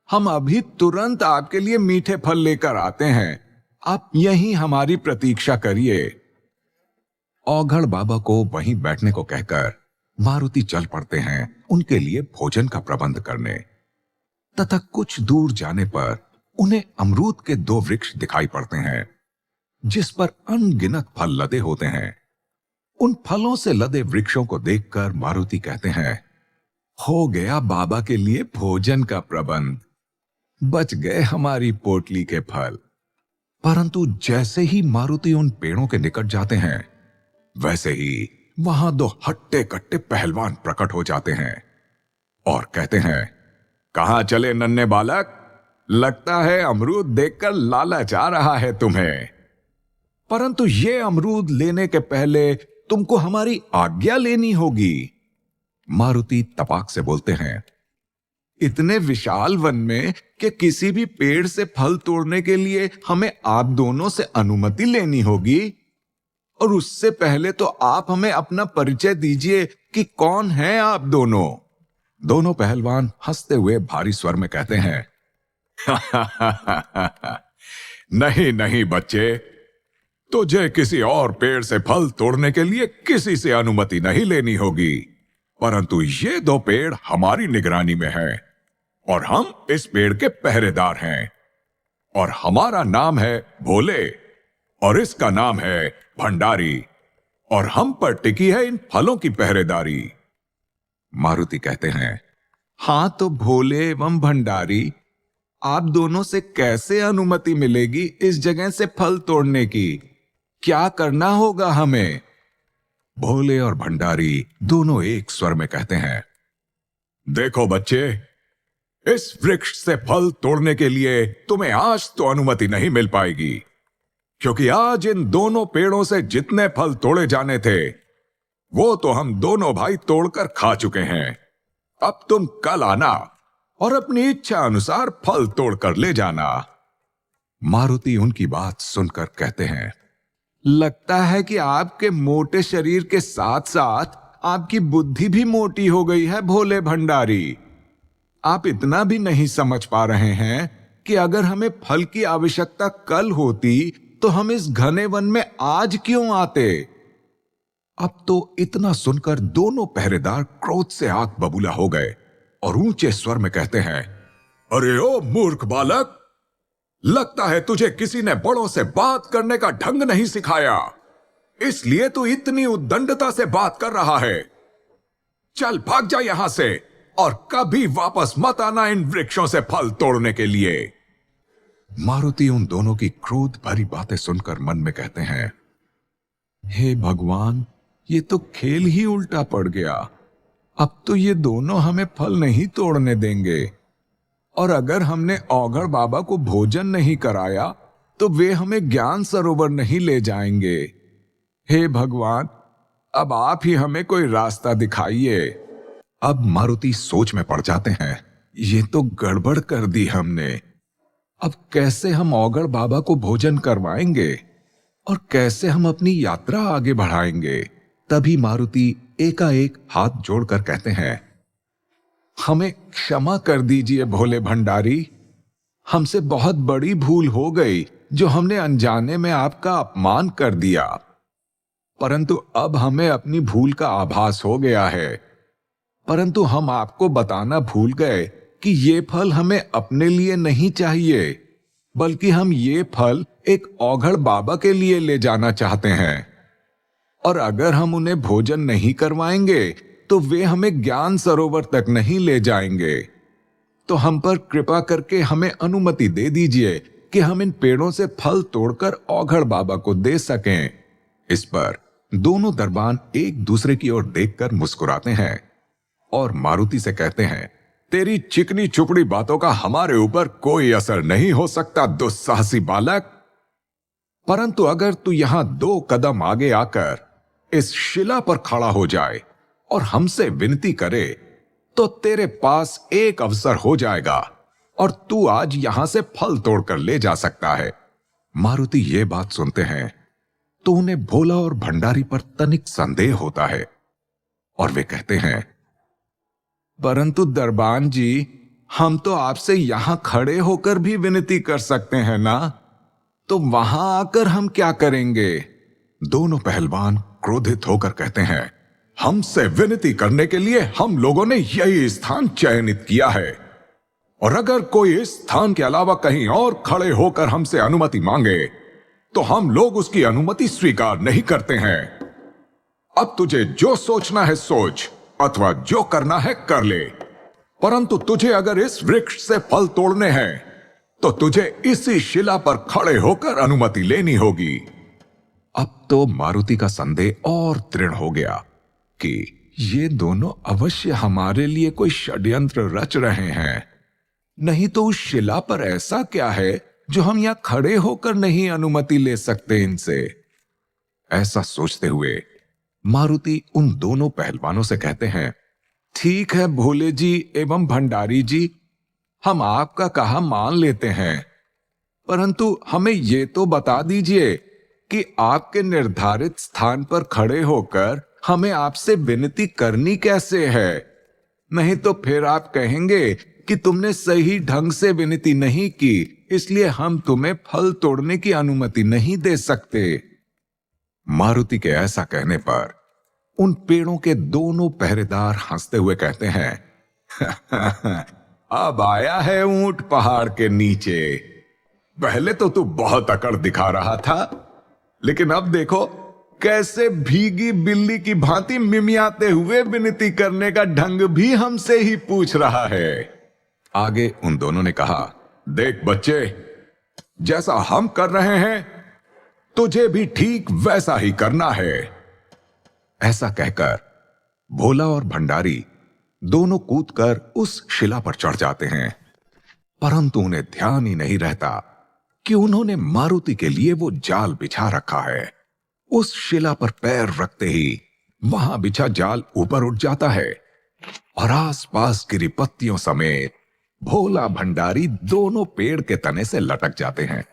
Speaker 1: हम अभी तुरंत आपके लिए मीठे फल लेकर आते हैं। आप यहीं हमारी प्रतीक्षा करिए। औघड़ बाबा को वहीं बैठने को कहकर मारुति चल पड़ते हैं उनके लिए भोजन का प्रबंध करने। तथा कुछ दूर जाने पर उन्हें अमरूद के 2 वृक्ष दिखाई पड़ते हैं, जिस पर अनगिनत फल लदे होते हैं। उन फलों से लदे वृक्षों को देखकर मारुति कहते हैं, हो गया बाबा के लिए भोजन का प्रबंध, बच गए हमारी पोटली के फल। परंतु जैसे ही मारुति उन पेड़ों के निकट जाते हैं, वैसे ही वहां दो हट्टे कट्टे पहलवान प्रकट हो जाते हैं और कहते हैं, कहां चले नन्हे बालक? लगता है अमरूद देखकर लालच आ रहा है तुम्हें, परंतु ये अमरूद लेने के पहले तुमको हमारी आज्ञा लेनी होगी। मारुति तपाक से बोलते हैं, इतने विशाल वन में कि किसी भी पेड़ से फल तोड़ने के लिए हमें आप दोनों से अनुमति लेनी होगी, और उससे पहले तो आप हमें अपना परिचय दीजिए कि कौन हैं आप दोनों। दोनों पहलवान हंसते हुए भारी स्वर में कहते हैं, नहीं नहीं बच्चे, तुझे किसी और पेड़ से फल तोड़ने के लिए किसी से अनुमति नहीं लेनी होगी, परंतु ये दो पेड़ हमारी निगरानी में हैं और हम इस पेड़ के पहरेदार हैं, और हमारा नाम है भोले और इसका नाम है भंडारी, और हम पर टिकी है इन फलों की पहरेदारी। मारुति कहते हैं, हां तो भोले एवं भंडारी, आप दोनों से कैसे अनुमति मिलेगी इस जगह से फल तोड़ने की? क्या करना होगा हमें? भोले और भंडारी दोनों एक स्वर में कहते हैं, देखो बच्चे, इस वृक्ष से फल तोड़ने के लिए तुम्हें आज तो अनुमति नहीं मिल पाएगी, क्योंकि आज इन दोनों पेड़ों से जितने फल तोड़े जाने थे वो तो हम दोनों भाई तोड़कर खा चुके हैं। अब तुम कल आना और अपनी इच्छा अनुसार फल तोड़कर ले जाना। मारुति उनकी बात सुनकर कहते हैं, लगता है कि आपके मोटे शरीर के साथ साथ आपकी बुद्धि भी मोटी हो गई है भोले भंडारी। आप इतना भी नहीं समझ पा रहे हैं कि अगर हमें फल की आवश्यकता कल होती तो हम इस घने वन में आज क्यों आते? अब तो इतना सुनकर दोनों पहरेदार क्रोध से आग बबूला हो गए और ऊंचे स्वर में कहते हैं, अरे ओ मूर्ख बालक, लगता है तुझे किसी ने बड़ों से बात करने का ढंग नहीं सिखाया, इसलिए तू इतनी उद्दंडता से बात कर रहा है। चल भाग जा यहां से और कभी वापस मत आना इन वृक्षों से फल तोड़ने के लिए। मारुति उन दोनों की क्रोध भरी बातें सुनकर मन में कहते हैं, हे भगवान, ये तो खेल ही उल्टा पड़ गया। अब तो ये दोनों हमें फल नहीं तोड़ने देंगे, और अगर हमने औघड़ बाबा को भोजन नहीं कराया तो वे हमें ज्ञान सरोवर नहीं ले जाएंगे। हे भगवान, अब आप ही हमें कोई रास्ता दिखाइए। अब मारुति सोच में पड़ जाते हैं, ये तो गड़बड़ कर दी हमने। अब कैसे हम औघड़ बाबा को भोजन करवाएंगे और कैसे हम अपनी यात्रा आगे बढ़ाएंगे? तभी मारुति एकाएक हाथ जोड़कर कहते हैं, हमें क्षमा कर दीजिए भोले भंडारी, हमसे बहुत बड़ी भूल हो गई जो हमने अनजाने में आपका अपमान कर दिया, परंतु अब हमें अपनी भूल का आभास हो गया है। परंतु हम आपको बताना भूल गए कि ये फल हमें अपने लिए नहीं चाहिए, बल्कि हम ये फल एक औघड़ बाबा के लिए ले जाना चाहते हैं, और अगर हम उन्हें भोजन नहीं करवाएंगे तो वे हमें ज्ञान सरोवर तक नहीं ले जाएंगे। तो हम पर कृपा करके हमें अनुमति दे दीजिए कि हम इन पेड़ों से फल तोड़कर औघड़ बाबा को दे सकें। इस पर दोनों दरबान एक दूसरे की ओर देखकर मुस्कुराते हैं और मारुति से कहते हैं, तेरी चिकनी चुपड़ी बातों का हमारे ऊपर कोई असर नहीं हो सकता दुस्साहसी बालक, परंतु अगर तू यहां 2 कदम आगे आकर इस शिला पर खड़ा हो जाए और हमसे विनती करे तो तेरे पास एक अवसर हो जाएगा और तू आज यहां से फल तोड़कर ले जा सकता है। मारुति ये बात सुनते हैं तो उन्हें भोला और भंडारी पर तनिक संदेह होता है और वे कहते हैं, परंतु दरबान जी, हम तो आपसे यहां खड़े होकर भी विनती कर सकते हैं ना, तो वहां आकर हम क्या करेंगे? दोनों पहलवान क्रोधित होकर कहते हैं, हमसे विनती करने के लिए हम लोगों ने यही स्थान चयनित किया है, और अगर कोई इस स्थान के अलावा कहीं और खड़े होकर हमसे अनुमति मांगे तो हम लोग उसकी अनुमति स्वीकार नहीं करते हैं। अब तुझे जो सोचना है सोच, अथवा जो करना है कर ले, परंतु तुझे अगर इस वृक्ष से फल तोड़ने हैं तो तुझे इसी शिला पर खड़े होकर अनुमति लेनी होगी। अब तो मारुति का संदेह और दृढ़ हो गया कि ये दोनों अवश्य हमारे लिए कोई षड्यंत्र रच रहे हैं। नहीं तो उस शिला पर ऐसा क्या है जो हम यहां खड़े होकर नहीं अनुमति ले सकते इनसे। ऐसा सोचते हुए मारुति उन दोनों पहलवानों से कहते हैं, ठीक है भोले जी एवं भंडारी जी, हम आपका कहा मान लेते हैं, परंतु हमें ये तो बता दीजिए कि आपके निर्धारित स्थान पर खड़े होकर हमें आपसे विनती करनी कैसे है। नहीं तो फिर आप कहेंगे कि तुमने सही ढंग से विनती नहीं की, इसलिए हम तुम्हें फल तोड़ने की अनुमति नहीं दे सकते। मारुति के ऐसा कहने पर उन पेड़ों के दोनों पहरेदार हंसते हुए कहते हैं, अब आया है ऊंट पहाड़ के नीचे। पहले तो तू बहुत अकड़ दिखा रहा था, लेकिन अब देखो कैसे भीगी बिल्ली की भांति मिमियाते हुए विनती करने का ढंग भी हमसे ही पूछ रहा है। आगे उन दोनों ने कहा, देख बच्चे, जैसा हम कर रहे हैं तुझे भी ठीक वैसा ही करना है। ऐसा कहकर भोला और भंडारी दोनों कूदकर उस शिला पर चढ़ जाते हैं, परंतु उन्हें ध्यान ही नहीं रहता कि उन्होंने मारुति के लिए वो जाल बिछा रखा है। उस शिला पर पैर रखते ही वहां बिछा जाल ऊपर उठ जाता है और आसपास गिरी पत्तियों समेत भोला भंडारी दोनों पेड़ के तने से लटक जाते हैं।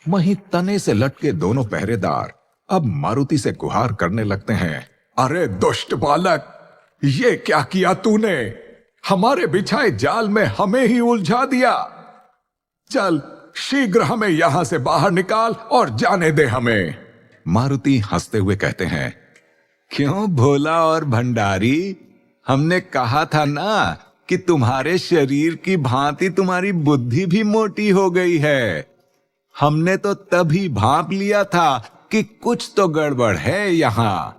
Speaker 1: वहीं तने से लटके दोनों पहरेदार अब मारुति से गुहार करने लगते हैं, अरे दुष्ट बालक, ये क्या किया तूने? हमारे बिछाए जाल में हमें ही उलझा दिया। चल शीघ्र हमें यहां से बाहर निकाल और जाने दे हमें। मारुति हंसते हुए कहते हैं, क्यों भोला और भंडारी, हमने कहा था ना कि तुम्हारे शरीर की भांति तुम्हारी बुद्धि भी मोटी हो गई है। हमने तो तभी भांप लिया था कि कुछ तो गड़बड़ है यहां,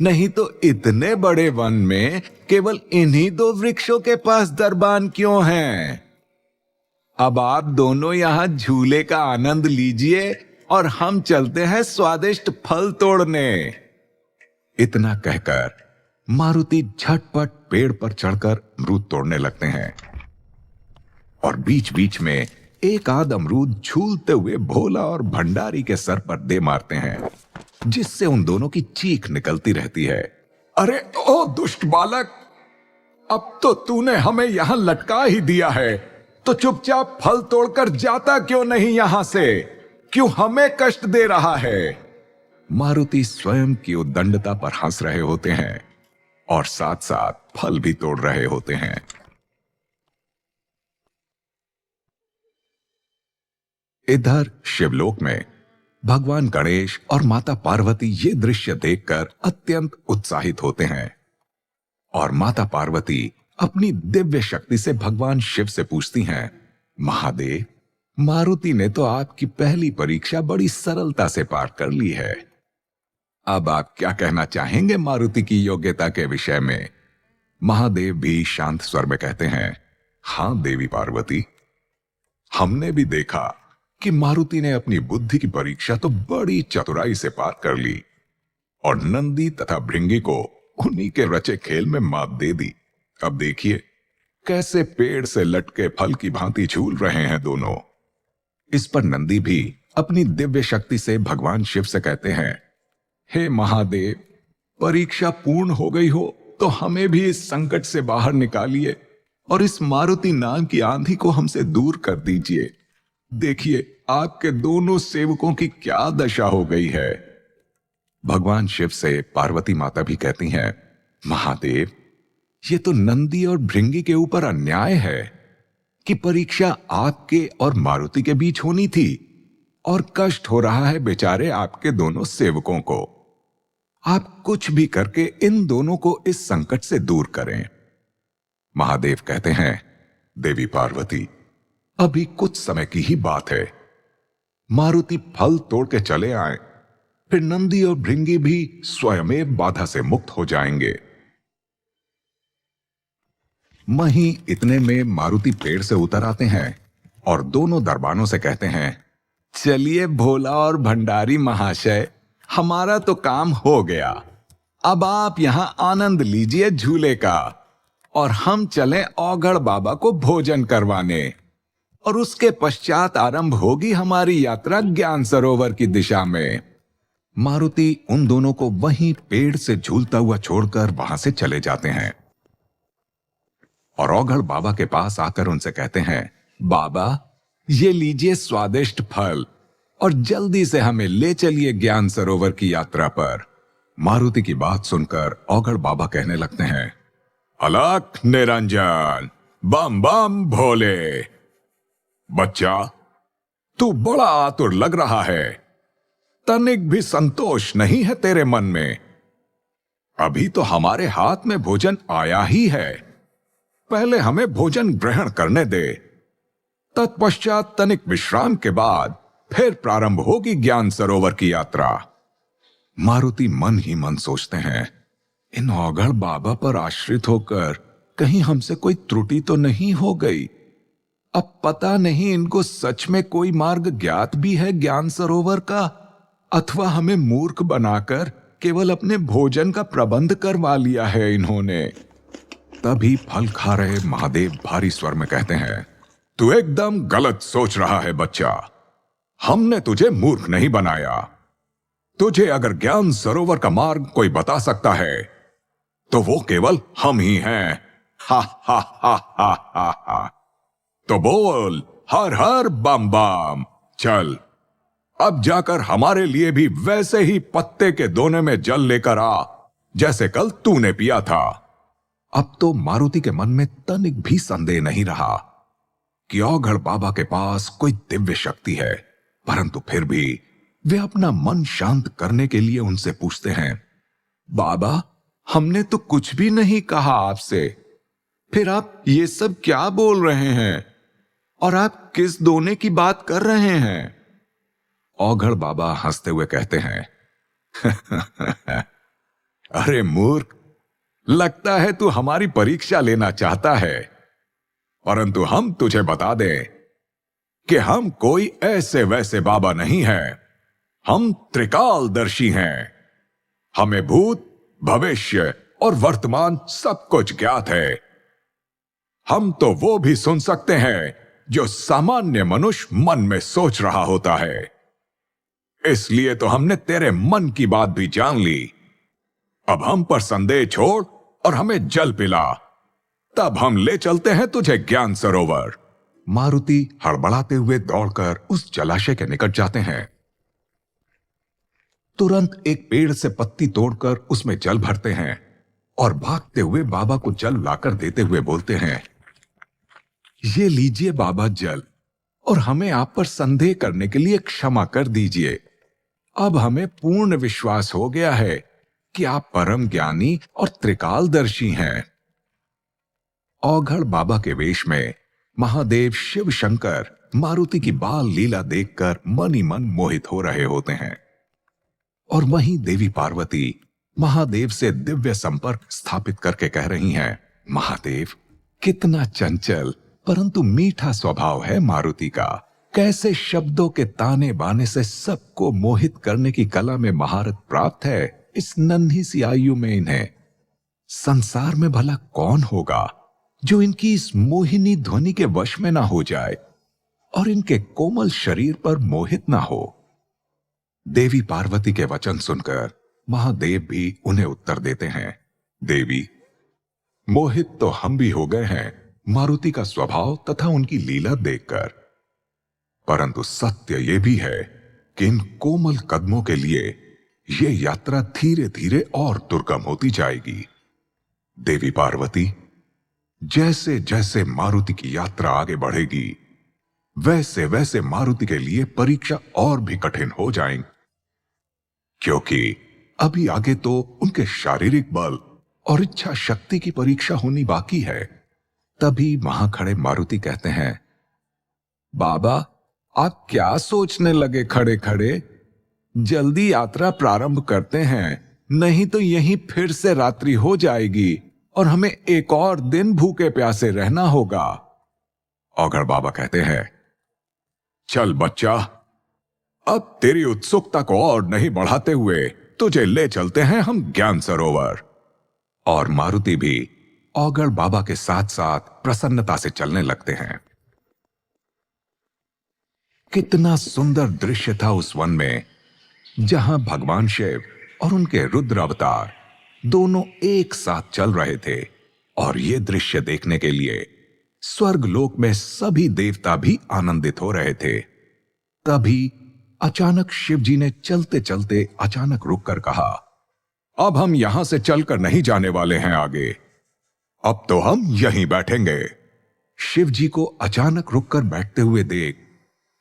Speaker 1: नहीं तो इतने बड़े वन में केवल इन्हीं दो वृक्षों के पास दरबान क्यों हैं? अब आप दोनों यहां झूले का आनंद लीजिए और हम चलते हैं स्वादिष्ट फल तोड़ने। इतना कहकर मारुति झटपट पेड़ पर चढ़कर अमरूद तोड़ने लगते हैं और बीच बीच में एक आध अमरूद झूलते हुए भोला और भंडारी के सर पर दे मारते हैं, जिससे उन दोनों की चीख निकलती रहती है। अरे ओ दुष्ट बालक, अब तो तूने हमें यहां लटका ही दिया है, तो चुपचाप फल तोड़कर जाता क्यों नहीं यहां से? क्यों हमें कष्ट दे रहा है? मारुति स्वयं की उद्दंडता पर हंस रहे होते हैं और साथ साथ फल भी तोड़ रहे होते हैं। इधर शिवलोक में भगवान गणेश और माता पार्वती ये दृश्य देखकर अत्यंत उत्साहित होते हैं और माता पार्वती अपनी दिव्य शक्ति से भगवान शिव से पूछती हैं, महादेव, मारुति ने तो आपकी पहली परीक्षा बड़ी सरलता से पार कर ली है। अब आप क्या कहना चाहेंगे मारुति की योग्यता के विषय में? महादेव भी शांत स्वर में कहते हैं, हां देवी पार्वती, हमने भी देखा कि मारुति ने अपनी बुद्धि की परीक्षा तो बड़ी चतुराई से पार कर ली और नंदी तथा भृंगी को उन्हीं के रचे खेल में मात दे दी। अब देखिए कैसे पेड़ से लटके फल की भांति झूल रहे हैं दोनों। इस पर नंदी भी अपनी दिव्य शक्ति से भगवान शिव से कहते हैं, हे महादेव, परीक्षा पूर्ण हो गई हो तो हमें भी इस संकट से बाहर निकालिए और इस मारुति नाम की आंधी को हमसे दूर कर दीजिए। देखिए आपके दोनों सेवकों की क्या दशा हो गई है। भगवान शिव से पार्वती माता भी कहती हैं, महादेव, ये तो नंदी और भृंगी के ऊपर अन्याय है कि परीक्षा आपके और मारुति के बीच होनी थी और कष्ट हो रहा है बेचारे आपके दोनों सेवकों को। आप कुछ भी करके इन दोनों को इस संकट से दूर करें। महादेव कहते हैं, देवी पार्वती, अभी कुछ समय की ही बात है। मारुति फल तोड़ के चले आए, फिर नंदी और भृंगी भी स्वयमेव बाधा से मुक्त हो जाएंगे। वहीं इतने में मारुति पेड़ से उतर आते हैं और दोनों दरबानों से कहते हैं, चलिए भोला और भंडारी महाशय, हमारा तो काम हो गया। अब आप यहां आनंद लीजिए झूले का और हम चलें औघड़ बाबा को भोजन करवाने, और उसके पश्चात आरंभ होगी हमारी यात्रा ज्ञान सरोवर की दिशा में। मारुति उन दोनों को वहीं पेड़ से झूलता हुआ छोड़कर वहां से चले जाते हैं और औघड़ बाबा के पास आकर उनसे कहते हैं, बाबा ये लीजिए स्वादिष्ट फल और जल्दी से हमें ले चलिए ज्ञान सरोवर की यात्रा पर। मारुति की बात सुनकर औघड़ बाबा कहने लगते हैं, अलख निरंजन, बम बम भोले। बच्चा, तू बड़ा आतुर लग रहा है, तनिक भी संतोष नहीं है तेरे मन में। अभी तो हमारे हाथ में भोजन आया ही है, पहले हमें भोजन ग्रहण करने दे, तत्पश्चात तनिक विश्राम के बाद फिर प्रारंभ होगी ज्ञान सरोवर की यात्रा। मारुति मन ही मन सोचते हैं, इन औघड़ बाबा पर आश्रित होकर कहीं हमसे कोई त्रुटि तो नहीं हो गई। अब पता नहीं इनको सच में कोई मार्ग ज्ञात भी है ज्ञान सरोवर का, अथवा हमें मूर्ख बनाकर केवल अपने भोजन का प्रबंध करवा लिया है इन्होंने। तभी फल खा रहे महादेव भारी स्वर में कहते हैं, तू एकदम गलत सोच रहा है बच्चा, हमने तुझे मूर्ख नहीं बनाया। तुझे अगर ज्ञान सरोवर का मार्ग कोई बता सकता है तो वो केवल हम ही हैं। हा हा हा हा हा हा। तो बोल हर हर बम बम। चल अब जाकर हमारे लिए भी वैसे ही पत्ते के दोने में जल लेकर आ जैसे कल तूने पिया था। अब तो मारुति के मन में तनिक भी संदेह नहीं रहा कि औघड़ बाबा के पास कोई दिव्य शक्ति है, परंतु फिर भी वे अपना मन शांत करने के लिए उनसे पूछते हैं, बाबा हमने तो कुछ भी नहीं कहा आपसे, फिर आप ये सब क्या बोल रहे हैं और आप किस दोने की बात कर रहे हैं? औघड़ बाबा हंसते हुए कहते हैं, अरे मूर्ख, लगता है तू हमारी परीक्षा लेना चाहता है, परंतु हम तुझे बता दें कि हम कोई ऐसे वैसे बाबा नहीं हैं, हम त्रिकालदर्शी हैं। हमें भूत, भविष्य और वर्तमान सब कुछ ज्ञात है। हम तो वो भी सुन सकते हैं जो सामान्य मनुष्य मन में सोच रहा होता है। इसलिए तो हमने तेरे मन की बात भी जान ली। अब हम पर संदेह छोड़ और हमें जल पिला, तब हम ले चलते हैं तुझे ज्ञान सरोवर। मारुति हड़बड़ाते हुए दौड़कर उस जलाशय के निकट जाते हैं। तुरंत एक पेड़ से पत्ती तोड़कर उसमें जल भरते हैं और भागते हुए बाबा को जल लाकर देते हुए बोलते हैं, ये लीजिए बाबा जल, और हमें आप पर संदेह करने के लिए क्षमा कर दीजिए। अब हमें पूर्ण विश्वास हो गया है कि आप परम ज्ञानी और त्रिकालदर्शी हैं। औघड़ बाबा के वेश में महादेव शिव शंकर मारुति की बाल लीला देखकर मन ही मन मोहित हो रहे होते हैं, और वहीं देवी पार्वती महादेव से दिव्य संपर्क स्थापित करके कह रही हैं, महादेव कितना चंचल परंतु मीठा स्वभाव है मारुति का। कैसे शब्दों के ताने बाने से सबको मोहित करने की कला में महारत प्राप्त है इस नन्ही सी आयु में इन्हें। संसार में भला कौन होगा जो इनकी इस मोहिनी ध्वनि के वश में ना हो जाए और इनके कोमल शरीर पर मोहित ना हो। देवी पार्वती के वचन सुनकर महादेव भी उन्हें उत्तर देते हैं, देवी मोहित तो हम भी हो गए हैं मारुति का स्वभाव तथा उनकी लीला देखकर, परंतु सत्य यह भी है कि इन कोमल कदमों के लिए यह यात्रा धीरे धीरे और दुर्गम होती जाएगी। देवी पार्वती, जैसे जैसे मारुति की यात्रा आगे बढ़ेगी वैसे वैसे मारुति के लिए परीक्षा और भी कठिन हो जाएंगी, क्योंकि अभी आगे तो उनके शारीरिक बल और इच्छा शक्ति की परीक्षा होनी बाकी है। तभी वहां खड़े मारुति कहते हैं, बाबा आप क्या सोचने लगे खड़े खड़े, जल्दी यात्रा प्रारंभ करते हैं, नहीं तो यहीं फिर से रात्रि हो जाएगी और हमें एक और दिन भूखे प्यासे रहना होगा। औघड़ बाबा कहते हैं, चल बच्चा, अब तेरी उत्सुकता को और नहीं बढ़ाते हुए तुझे ले चलते हैं हम ज्ञान सरोवर। और मारुति भी औघड़ बाबा के साथ साथ प्रसन्नता से चलने लगते हैं। कितना सुंदर दृश्य था उस वन में, जहां भगवान शिव और उनके रुद्र अवतार दोनों एक साथ चल रहे थे। और यह दृश्य देखने के लिए स्वर्ग लोक में सभी देवता भी आनंदित हो रहे थे। तभी अचानक शिव जी ने चलते चलते अचानक रुककर कहा, अब हम यहां से चलकर नहीं जाने वाले हैं आगे, अब तो हम यहीं बैठेंगे। शिव जी को अचानक रुककर बैठते हुए देख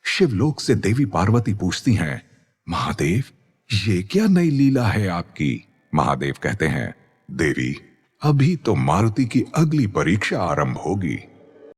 Speaker 1: शिवलोक से देवी पार्वती पूछती हैं, महादेव, ये क्या नई लीला है आपकी? महादेव कहते हैं, देवी, अभी तो मारुति की अगली परीक्षा आरंभ होगी।